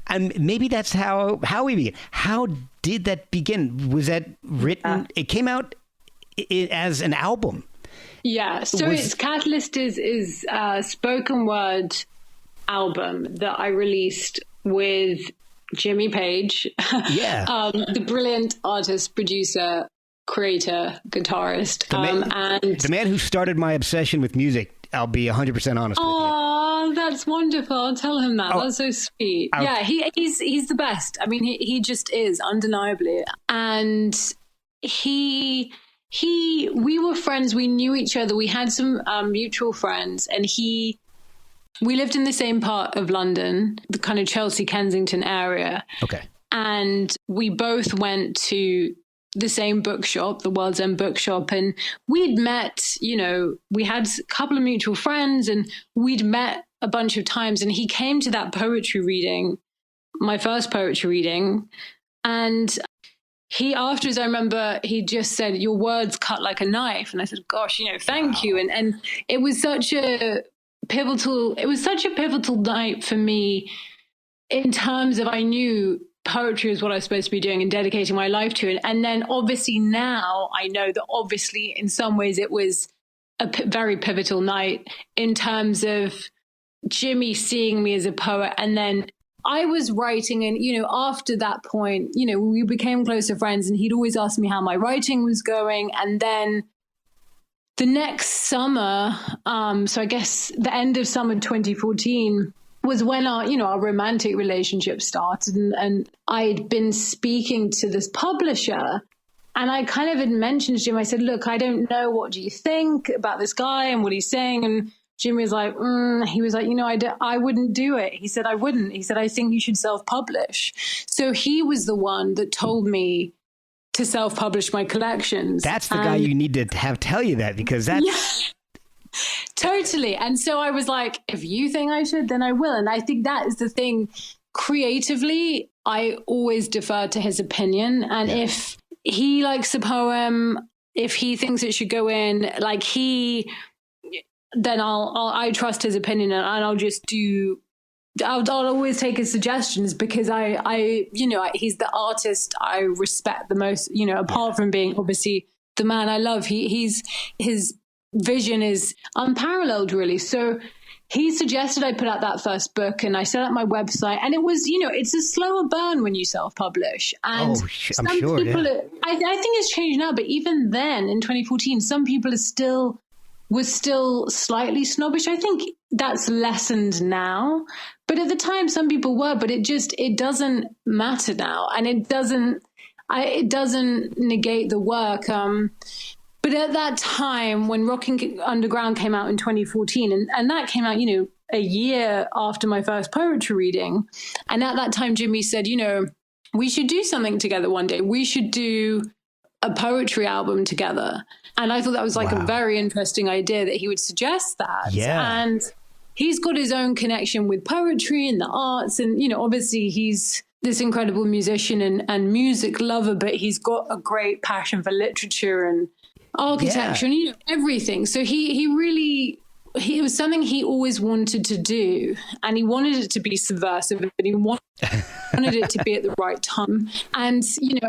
And maybe that's how we begin. How did that begin? Was that written? It came out as an album. Yeah. So it's Catalyst is a spoken word album that I released with Jimmy Page. Yeah. The brilliant artist, producer, creator, guitarist. The man who started my obsession with music. I'll be 100% honest with you. Oh, that's wonderful. I'll tell him that. That's so sweet. He's the best. I mean, he just is, undeniably. And we were friends. We knew each other. We had some mutual friends, and we lived in the same part of London, the kind of Chelsea, Kensington area. Okay. And we both went to the same bookshop, the World's End Bookshop, and we'd met, we had a couple of mutual friends, and we'd met a bunch of times, and he came to that poetry reading, my first poetry reading, and he afterwards, I remember he just said, "Your words cut like a knife." And I said, "Gosh, thank you." And it was such a pivotal night for me in terms of, I knew poetry is what I was supposed to be doing and dedicating my life to it. And then obviously now I know that obviously in some ways it was a very pivotal night in terms of Jimmy seeing me as a poet. And then I was writing, and, after that point, we became closer friends, and he'd always ask me how my writing was going. And then the next summer, so I guess the end of summer 2014 was when our romantic relationship started. And I'd been speaking to this publisher, and I kind of had mentioned to him, I said, "Look, I don't know. What do you think about this guy and what he's saying?" And Jimmy was like, he was like, I wouldn't do it. He said, "I wouldn't." He said, "I think you should self-publish." So he was the one that told me to self-publish my collections. That's the guy you need to have tell you that, because that's... Yeah, totally. And so I was like, if you think I should, then I will. And I think that is the thing. Creatively, I always defer to his opinion. And if he likes a poem, if he thinks it should go in, then I trust his opinion, and I'll just I'll always take his suggestions, because he's the artist I respect the most, apart from being obviously the man I love. His vision is unparalleled, really. So he suggested I put out that first book, and I set up my website, and it was, it's a slower burn when you self-publish. And I'm sure, people, I think it's changed now, but even then in 2014, some people was still slightly snobbish. I think that's lessened now, but at the time some people were. But it doesn't matter now, and it doesn't negate the work. But at that time, when Rocking Underground came out in 2014, and that came out, a year after my first poetry reading, and at that time Jimmy said, we should do something together one day. We should do a poetry album together. And I thought that was a very interesting idea that he would suggest that. Yeah. And he's got his own connection with poetry and the arts. And, obviously he's this incredible musician and music lover, but he's got a great passion for literature and architecture and, everything. So it was something he always wanted to do, and he wanted it to be subversive, but he wanted it to be at the right time. And, and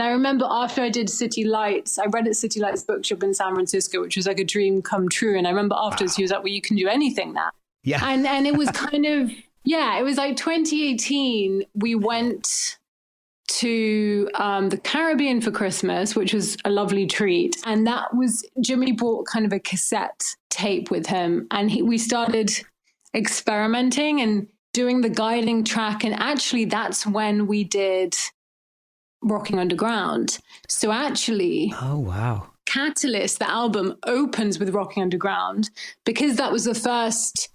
I remember after I did City Lights, I read at City Lights bookshop in San Francisco, which was like a dream come true. And I remember afterwards he was like, "Well, you can do anything now." Yeah. And it was kind of, it was like 2018, we went to the Caribbean for Christmas, which was a lovely treat. And that was, Jimmy brought kind of a cassette tape with him, and we started experimenting and doing the guiding track. And actually that's when we did Rocking Underground. So actually, oh wow, Catalyst, the album, opens with Rocking Underground, because that was the first.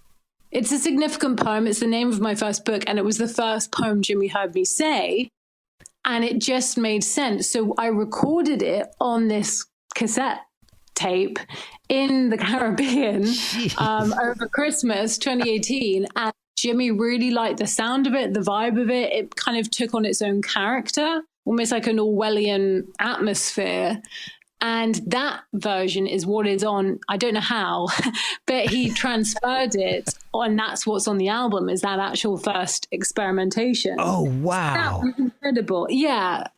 It's a significant poem. It's the name of my first book, and it was the first poem Jimmy heard me say. And it just made sense. So I recorded it on this cassette tape in the Caribbean over Christmas 2018. And Jimmy really liked the sound of it, the vibe of it. It kind of took on its own character, almost like an Orwellian atmosphere. And that version is what is on, I don't know how, but he transferred it, and that's what's on the album, is that actual first experimentation. Oh, wow. That was incredible. Yeah.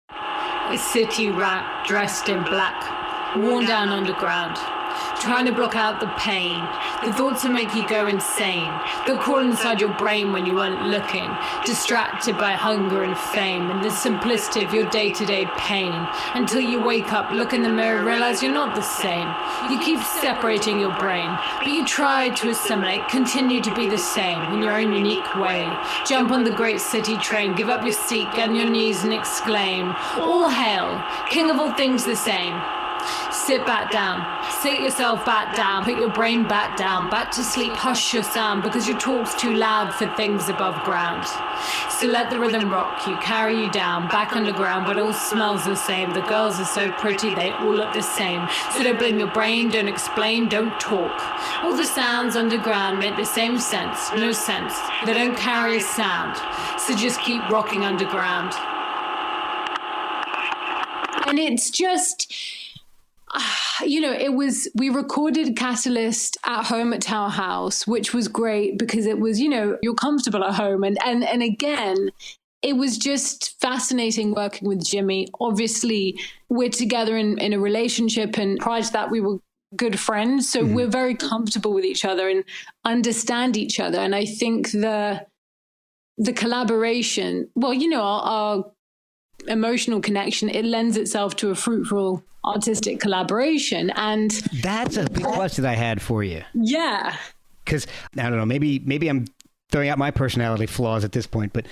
A city rat dressed in black, worn down underground, trying to block out the pain, the thoughts that make you go insane, that crawl inside your brain when you weren't looking, distracted by hunger and fame and the simplicity of your day-to-day pain, until you wake up, look in the mirror, realize you're not the same. You keep separating your brain, but you try to assimilate, continue to be the same in your own unique way. Jump on the great city train, give up your seat, get on your knees and exclaim, "All hail, king of all things the same." Sit back down, sit yourself back down, put your brain back down, back to sleep, hush your sound, because your talk's too loud for things above ground. So let the rhythm rock you, carry you down, back underground, but it all smells the same. The girls are so pretty, they all look the same. So don't blame your brain, don't explain, don't talk. All the sounds underground make the same sense, no sense. They don't carry a sound, so just keep rocking underground. And it's just, we recorded Catalyst at home at Tower House, which was great because it was, you're comfortable at home. And again, it was just fascinating working with Jimmy. Obviously, we're together in a relationship, and prior to that, we were good friends. So we're very comfortable with each other and understand each other. And I think the collaboration, our emotional connection, it lends itself to a fruitful artistic collaboration. And that's a big question I had for you. Yeah. Because I don't know, maybe I'm throwing out my personality flaws at this point, but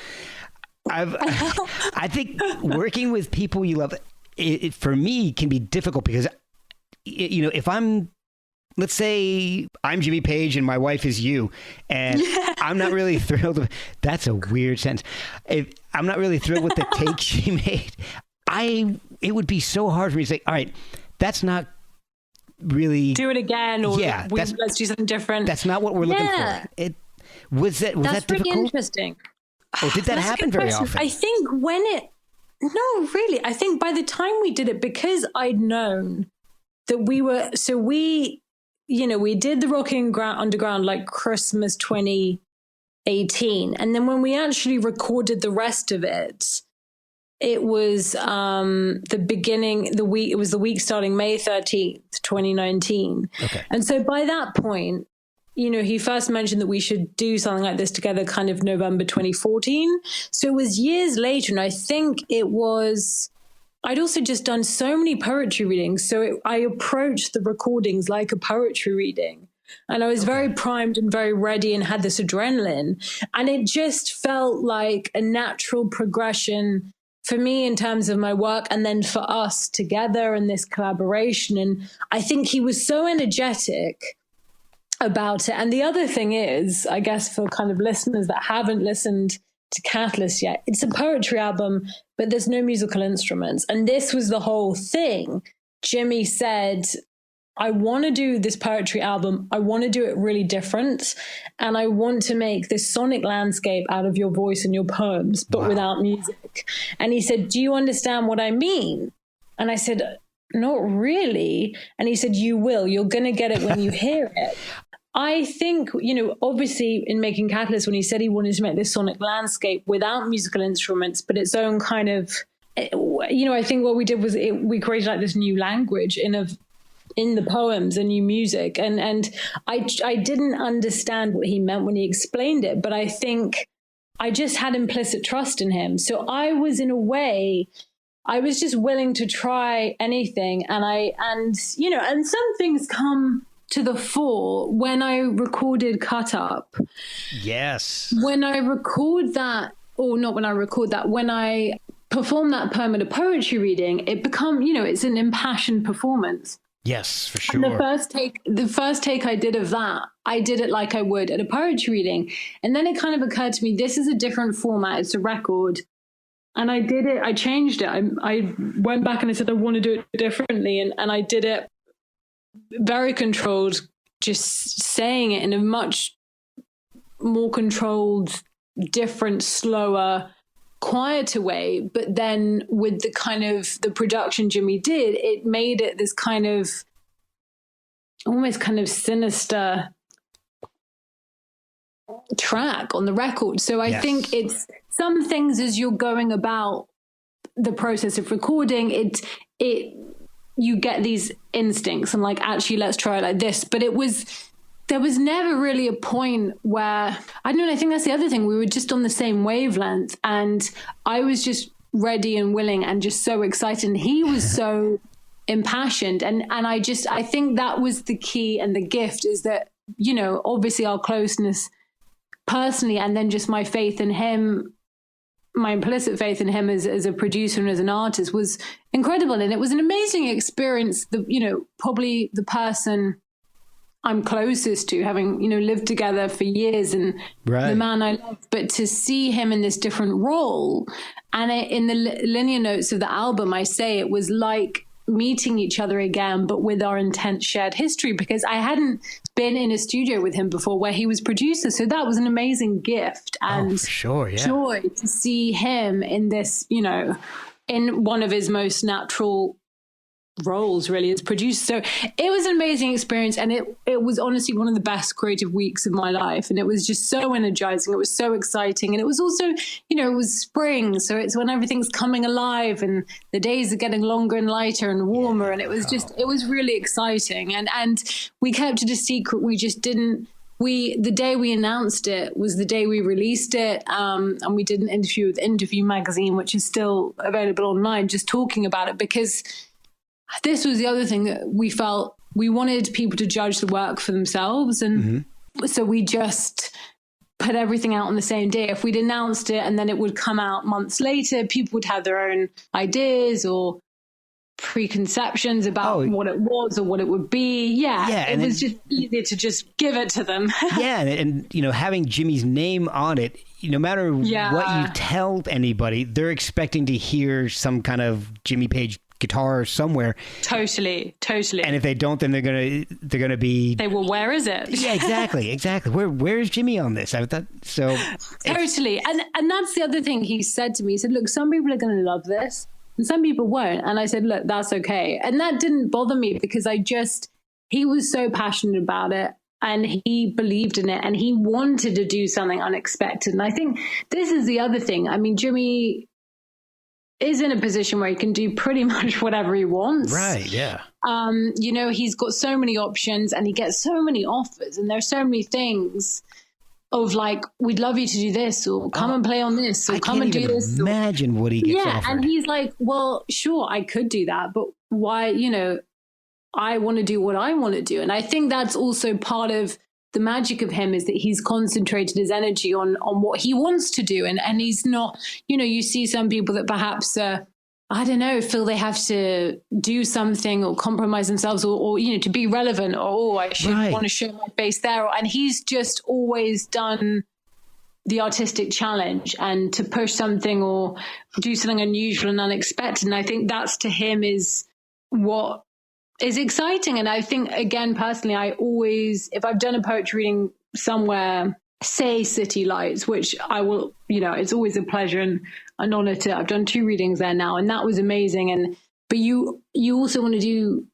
I think working with people you love, it for me can be difficult because, if let's say I'm Jimmy Page and my wife is you, and I'm not really thrilled. That's a weird sentence. If I'm not really thrilled with the take she made, it would be so hard for me to say, all right, that's not really... Do it again, or let's do something different. That's not what we're looking for. Was that that's difficult? Really interesting. Or did that happen very often? I think no, really. I think by the time we did it, because I'd known that we did the Rocking Underground like Christmas 2018. And then when we actually recorded the rest of it, it was it was the week starting May 13th, 2019. Okay. And so by that point, he first mentioned that we should do something like this together kind of November 2014. So it was years later. And I think I'd also just done so many poetry readings. So I approached the recordings like a poetry reading. And I was very primed and very ready and had this adrenaline. And it just felt like a natural progression for me in terms of my work, and then for us together in this collaboration. And I think he was so energetic about it. And the other thing is, I guess for kind of listeners that haven't listened to Catalyst yet, it's a poetry album, but there's no musical instruments. And this was the whole thing. Jimmy said, I want to do this poetry album. I want to do it really different. And I want to make this sonic landscape out of your voice and your poems, but without music. And he said, do you understand what I mean? And I said, not really. And he said, you will. You're going to get it when you hear it. I think, obviously in making Catalyst, when he said he wanted to make this sonic landscape without musical instruments, but its own kind of, I think what we did was we created like this new language in the poems and new music. And I didn't understand what he meant when he explained it, but I think I just had implicit trust in him. So I was, in a way, I was just willing to try anything. And some things come to the fore when I recorded Cut Up. Yes. When I record that, or not when I record that, when I perform that poem at a poetry reading, it it's an impassioned performance. Yes, for sure. And the first take I did of that, I did it like I would at a poetry reading. And then it kind of occurred to me, this is a different format. It's a record. And I did it. I changed it. I went back and I said, I want to do it differently. And I did it very controlled, just saying it in a much more controlled, different, slower, quieter way. But then with the kind of the production Jimmy did, it made it this kind of almost kind of sinister track on the record. So I think it's some things as you're going about the process of recording, you get these instincts and like, actually, let's try it like this. But there was never really a point where, I don't know, I think that's the other thing. We were just on the same wavelength, and I was just ready and willing and just so excited. And he was so impassioned. And I think that was the key and the gift, is that, obviously our closeness personally, and then just my faith in him my implicit faith in him as a producer and as an artist was incredible. And it was an amazing experience. Probably the person I'm closest to, having, lived together for years, and the man I love, but to see him in this different role. And in the linear notes of the album, I say it was like meeting each other again, but with our intense shared history, because I hadn't been in a studio with him before where he was producer. So that was an amazing gift and joy to see him in this, in one of his most natural roles, really, as producer. So it was an amazing experience, and it was honestly one of the best creative weeks of my life, and it was just so energizing. It was so exciting, and it was also, it was spring, so it's when everything's coming alive and the days are getting longer and lighter and warmer, and it was really exciting. And we kept it a secret. We just didn't. The day we announced it was the day we released it, and we did an interview with Interview magazine, which is still available online, just talking about it, because this was the other thing that we felt we wanted people to judge the work for themselves. And so we just put everything out on the same day. If we'd announced it and then it would come out months later, people would have their own ideas or preconceptions about what it was or what it would be. It was just easier to just give it to them. and having Jimmy's name on it, no matter what you tell anybody, they're expecting to hear some kind of Jimmy Page guitar somewhere. Totally. And if they don't, then they're gonna be. Where is it? Yeah, exactly. Where's Jimmy on this? I thought so. Totally, and that's the other thing he said to me. He said, "Look, some people are going to love this, and some people won't." And I said, "Look, that's okay." And that didn't bother me, because he was so passionate about it, and he believed in it, and he wanted to do something unexpected. And I think this is the other thing. I mean, Jimmy is in a position where he can do pretty much whatever he wants. Right, yeah. He's got so many options, and he gets so many offers, and there's so many things of like, we'd love you to do this, or come and play on this, or come and do this. Imagine what he gets offered. And he's like, well, sure, I could do that, but why, I want to do what I want to do. And I think that's also part of the magic of him, is that he's concentrated his energy on what he wants to do. And he's not, you see some people that perhaps, feel they have to do something or compromise themselves or to be relevant, or I should want to show my face there. And he's just always done the artistic challenge and to push something or do something unusual and unexpected. And I think that's, to him, is what is exciting. And I think, again, personally, I always, if I've done a poetry reading somewhere, say City Lights, which I will, it's always a pleasure and an honor to, I've done 2 readings there now, and that was amazing. But you also want to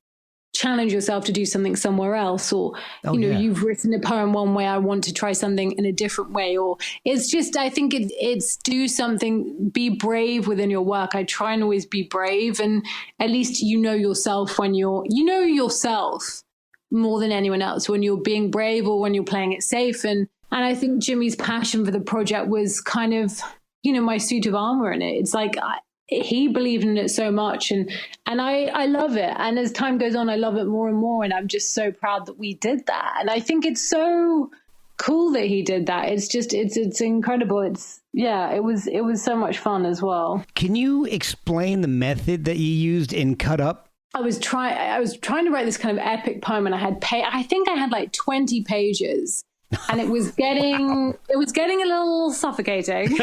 challenge yourself to do something somewhere else, or you've written a poem one way, I want to try something in a different way, or it's just, I think it's do something, be brave within your work. I try and always be brave, and at least yourself when yourself more than anyone else when you're being brave or when you're playing it safe. And I think Jimmy's passion for the project was kind of my suit of armor in it. It's like he believed in it so much, and I love it. And as time goes on, I love it more and more. And I'm just so proud that we did that. And I think it's so cool that he did that. It's just, it's incredible. It was so much fun as well. Can you explain the method that you used in Cut Up? I was trying to write this kind of epic poem, and I think I had like 20 pages. And it was getting a little suffocating.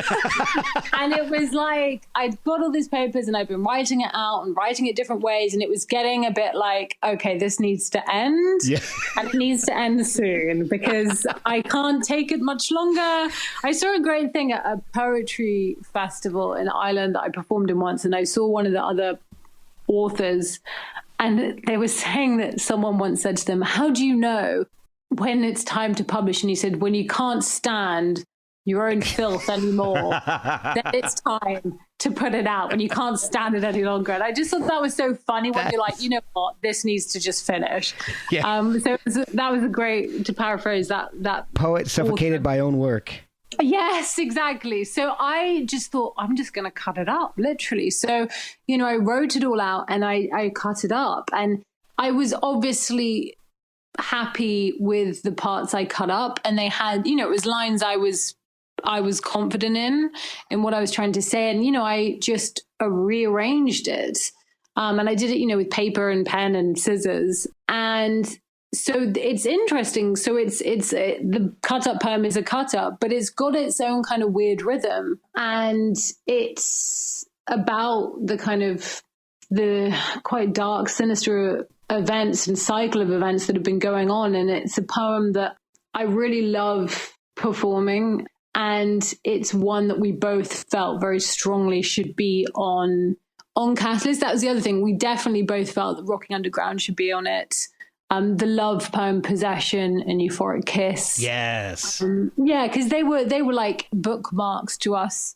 And it was like, I'd got all these papers and I'd been writing it out and writing it different ways. And it was getting a bit like, okay, this needs to end. Yeah. And it needs to end soon, because I can't take it much longer. I saw a great thing at a poetry festival in Ireland that I performed in once. And I saw one of the other authors, and they were saying that someone once said to them, how do you know when it's time to publish? And he said, when you can't stand your own filth anymore, then it's time to put it out, when you can't stand it any longer. And I just thought that was so funny when you're like, you know what, this needs to just finish. Yeah. So that was a great, to paraphrase that poet suffocated by own work. Yes, exactly. So I just thought, I'm just going to cut it up, literally. So, I wrote it all out and I cut it up, and I was obviously happy with the parts I cut up, and they had, it was lines I was I was confident in what I was trying to say. And, I just rearranged it. And I did it, with paper and pen and scissors. And so it's interesting. So the cut up poem is a cut up, but it's got its own kind of weird rhythm. And it's about the kind of the quite dark, sinister events and cycle of events that have been going on. And it's a poem that I really love performing. And it's one that we both felt very strongly should be on Catalyst. That was the other thing. We definitely both felt that Rocking Underground should be on it. The love poem Possession and Euphoric Kiss. Yes. Because they were like bookmarks to us,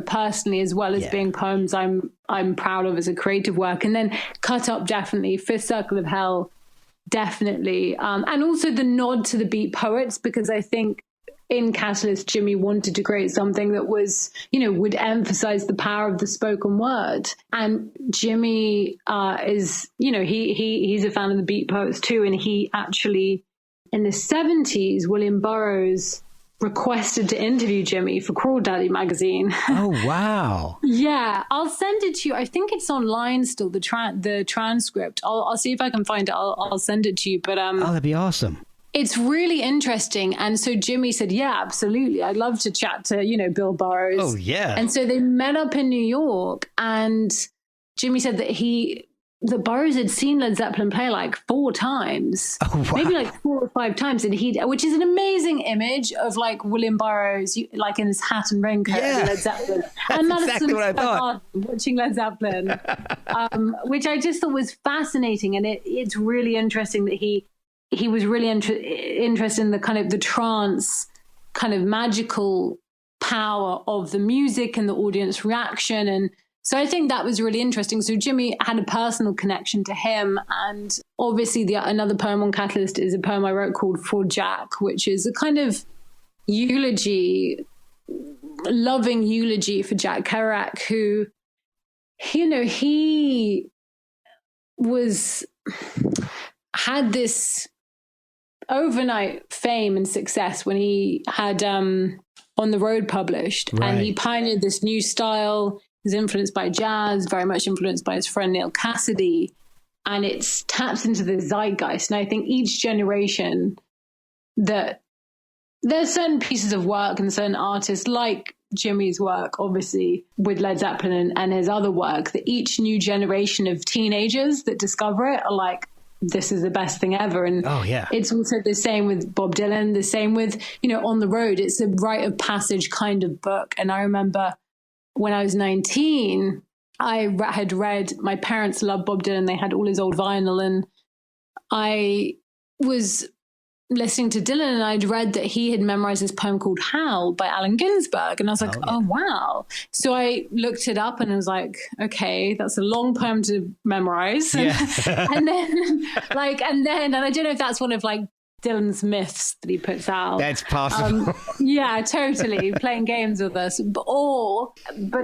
personally, as well as being poems I'm proud of as a creative work. And then Cut Up, definitely. Fifth Circle of Hell, definitely. And also the nod to the beat poets, because I think in Catalyst, Jimmy wanted to create something that was, would emphasize the power of the spoken word. And Jimmy is, he's a fan of the beat poets too. And he actually, in the 70s, William Burroughs requested to interview Jimmy for Crawl Daddy magazine. Oh, wow. Yeah, I'll send it to you. I think it's online still, the transcript. I'll see if I can find it. I'll send it to you. But that'd be awesome. It's really interesting. And so Jimmy said, yeah, absolutely. I'd love to chat to, Bill Burroughs. Oh, yeah. And so they met up in New York, and Jimmy said that Burroughs had seen Led Zeppelin play like 4 times, maybe like 4 or 5 times. And which is an amazing image of like William Burroughs, like in his hat and raincoat and Led Zeppelin. And That's exactly what I thought. Watching Led Zeppelin, which I just thought was fascinating. And it's really interesting that he was really interested in the kind of the trance, kind of magical power of the music and the audience reaction. And so I think that was really interesting. So Jimmy had a personal connection to him. And obviously another poem on Catalyst is a poem I wrote called For Jack, which is a kind of eulogy, loving eulogy for Jack Kerouac, who, he had this overnight fame and success when he had On the Road published. Right. And he pioneered this new style. He's influenced by jazz, very much influenced by his friend Neil Cassidy. And it taps into the zeitgeist. And I think each generation, that there's certain pieces of work and certain artists like Jimmy's work, obviously, with Led Zeppelin and his other work, that each new generation of teenagers that discover it are like, this is the best thing ever. And it's also the same with Bob Dylan, the same with, On the Road. It's a rite of passage kind of book. And I remember when I was 19, I had read, my parents loved Bob Dylan. They had all his old vinyl. And I was listening to Dylan, and I'd read that he had memorized this poem called Howl by Allen Ginsberg. And I was like, oh, wow. So I looked it up and I was like, okay, that's a long poem to memorize. Yeah. and then and I don't know if that's one of like Dylan's myths that he puts out. That's possible. Yeah, totally. Playing games with us. But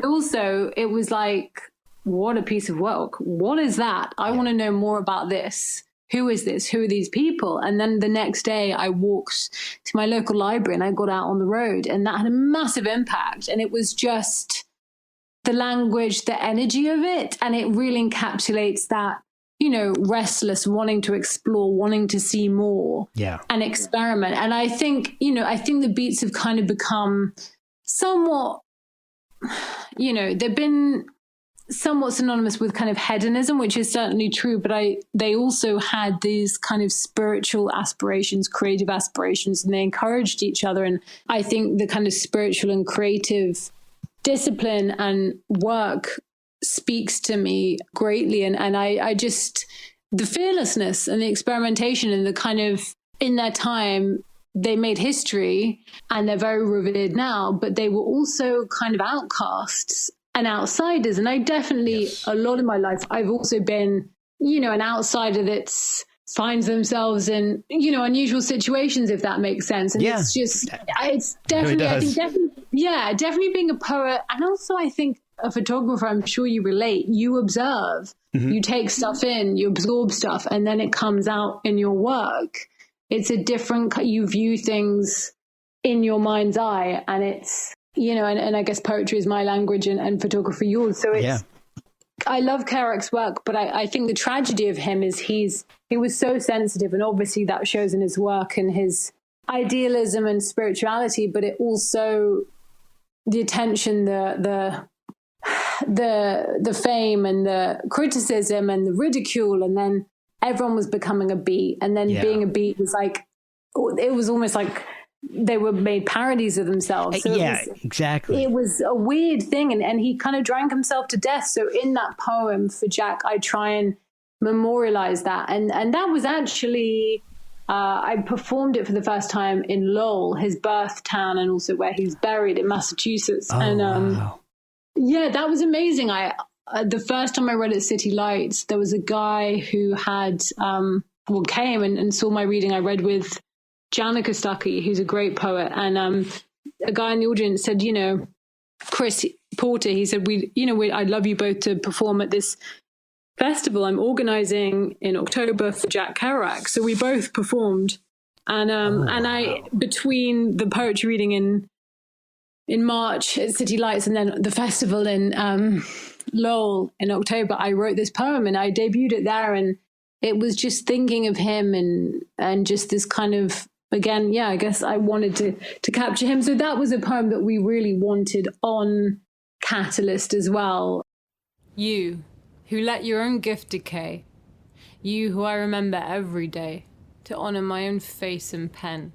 also it was like, what a piece of work. What is that? I want to know more about this. Who is this? Who are these people? And then the next day I walked to my local library and I got out on the road, and that had a massive impact. And it was just the language, the energy of it. And it really encapsulates that, restless, wanting to explore, wanting to see more and experiment. And I think the beats have kind of become somewhat, they've been somewhat synonymous with kind of hedonism, which is certainly true, but they also had these kind of spiritual aspirations, creative aspirations, and they encouraged each other. And I think the kind of spiritual and creative discipline and work speaks to me greatly. And I just, the fearlessness and the experimentation and the kind of, in their time, they made history and they're very revered now, but they were also kind of outcasts and outsiders. And I definitely, a lot of my life, I've also been, an outsider that's finds themselves in, unusual situations, if that makes sense. And it's just, it's definitely, I think definitely being a poet. And also I think a photographer, I'm sure you relate, you observe, you take stuff in, you absorb stuff, and then it comes out in your work. It's a different, you view things in your mind's eye. And it's, you know, and I guess poetry is my language and photography yours. So it's, I love Kerouac's work, but I think the tragedy of him is he was so sensitive, and obviously that shows in his work and his idealism and spirituality, but it also, the attention, the fame and the criticism and the ridicule, and then everyone was becoming a beat, and then being a beat was like, it was almost like they were made parodies of themselves. So exactly. It was a weird thing, and he kind of drank himself to death. So in that poem for Jack, I try and memorialize that, and that was actually I performed it for the first time in Lowell, his birth town, and also where he's buried in Massachusetts. Wow. Yeah, that was amazing. The first time I read at City Lights, there was a guy who had came and saw my reading. I read with Janica Stuckey, who's a great poet, and a guy in the audience said, you know, Chris Porter, he said, I'd love you both to perform at this festival I'm organizing in October for Jack Kerouac. So we both performed, and I, between the poetry reading in March at City Lights and then the festival in Lowell in October, I wrote this poem and I debuted it there, and it was just thinking of him and just this kind of, again, I guess I wanted to capture him. So that was a poem that we really wanted on Catalyst as well. You, who let your own gift decay, you who I remember every day to honor my own face and pen,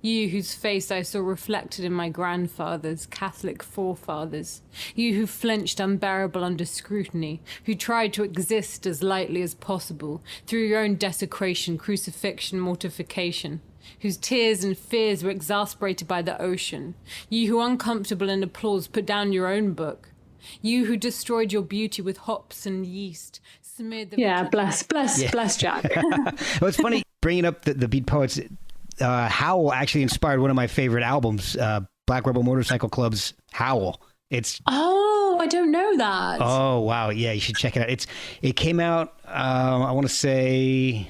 you whose face I saw reflected in my grandfather's Catholic forefathers, you who flinched unbearable under scrutiny, who tried to exist as lightly as possible through your own desecration, crucifixion, mortification, whose tears and fears were exasperated by the ocean, you who uncomfortable in applause put down your own book, you who destroyed your beauty with hops and yeast, smeared the... bless Jack. Well, it's funny, bringing up the Beat Poets, Howl actually inspired one of my favorite albums, Black Rebel Motorcycle Club's Howl. I don't know that. Oh, wow. Yeah, you should check it out. It came out, I want to say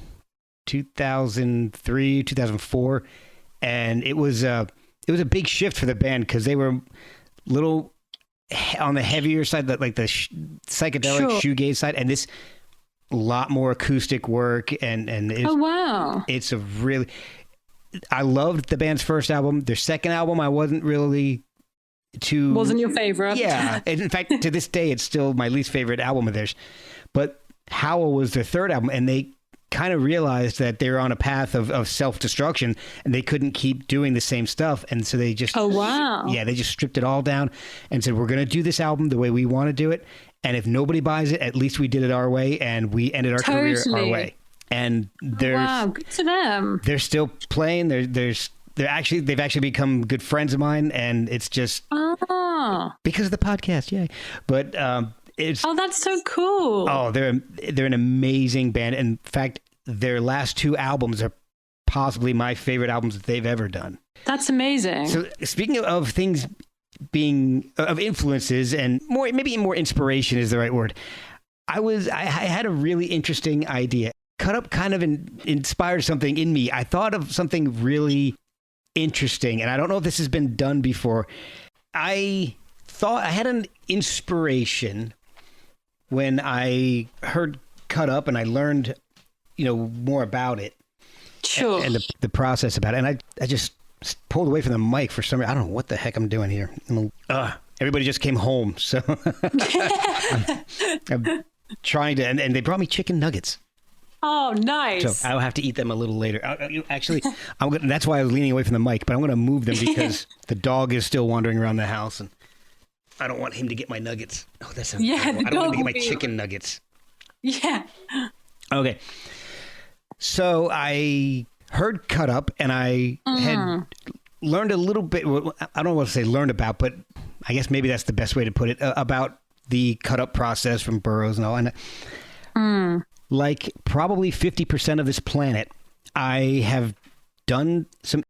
2003, 2004, and it was a big shift for the band because they were little on the heavier side, like the psychedelic shoegaze side, and this a lot more acoustic work, and it's a really... I loved the band's first album. Their second album, I wasn't really too... Wasn't your favorite? Yeah. In fact, to this day, it's still my least favorite album of theirs. But Howl was their third album, and they kind of realized that they were on a path of self-destruction, and they couldn't keep doing the same stuff. And so they just... Oh, wow. Yeah, they just stripped it all down and said, we're going to do this album the way we want to do it. And if nobody buys it, at least we did it our way, and we ended our career our way. And good to them. They're still playing. They've actually become good friends of mine, and it's just because of the podcast, yay! But that's so cool. Oh, they're an amazing band. In fact, their last two albums are possibly my favorite albums that they've ever done. That's amazing. So speaking of things being of influences and maybe more inspiration is the right word. I had a really interesting idea. Cut Up kind of inspired something in me. I thought of something really interesting, and I don't know if this has been done before. I thought I had an inspiration when I heard Cut Up, and I learned, more about it. Sure. And the process about it. And I just pulled away from the mic for some reason. I don't know what the heck I'm doing here. Everybody just came home, so I'm trying to, and they brought me chicken nuggets. Oh, nice. So I'll have to eat them a little later. Actually, that's why I was leaning away from the mic, but I'm going to move them because the dog is still wandering around the house, and I don't want him to get my nuggets. Oh, that sounds terrible. I don't want him to get my chicken nuggets. Yeah. Okay. So I heard Cut Up, and I had learned a little bit. I don't know what to say learned about, but I guess maybe that's the best way to put it, about the Cut Up process from Burroughs and all. And like probably 50% of this planet, I have done some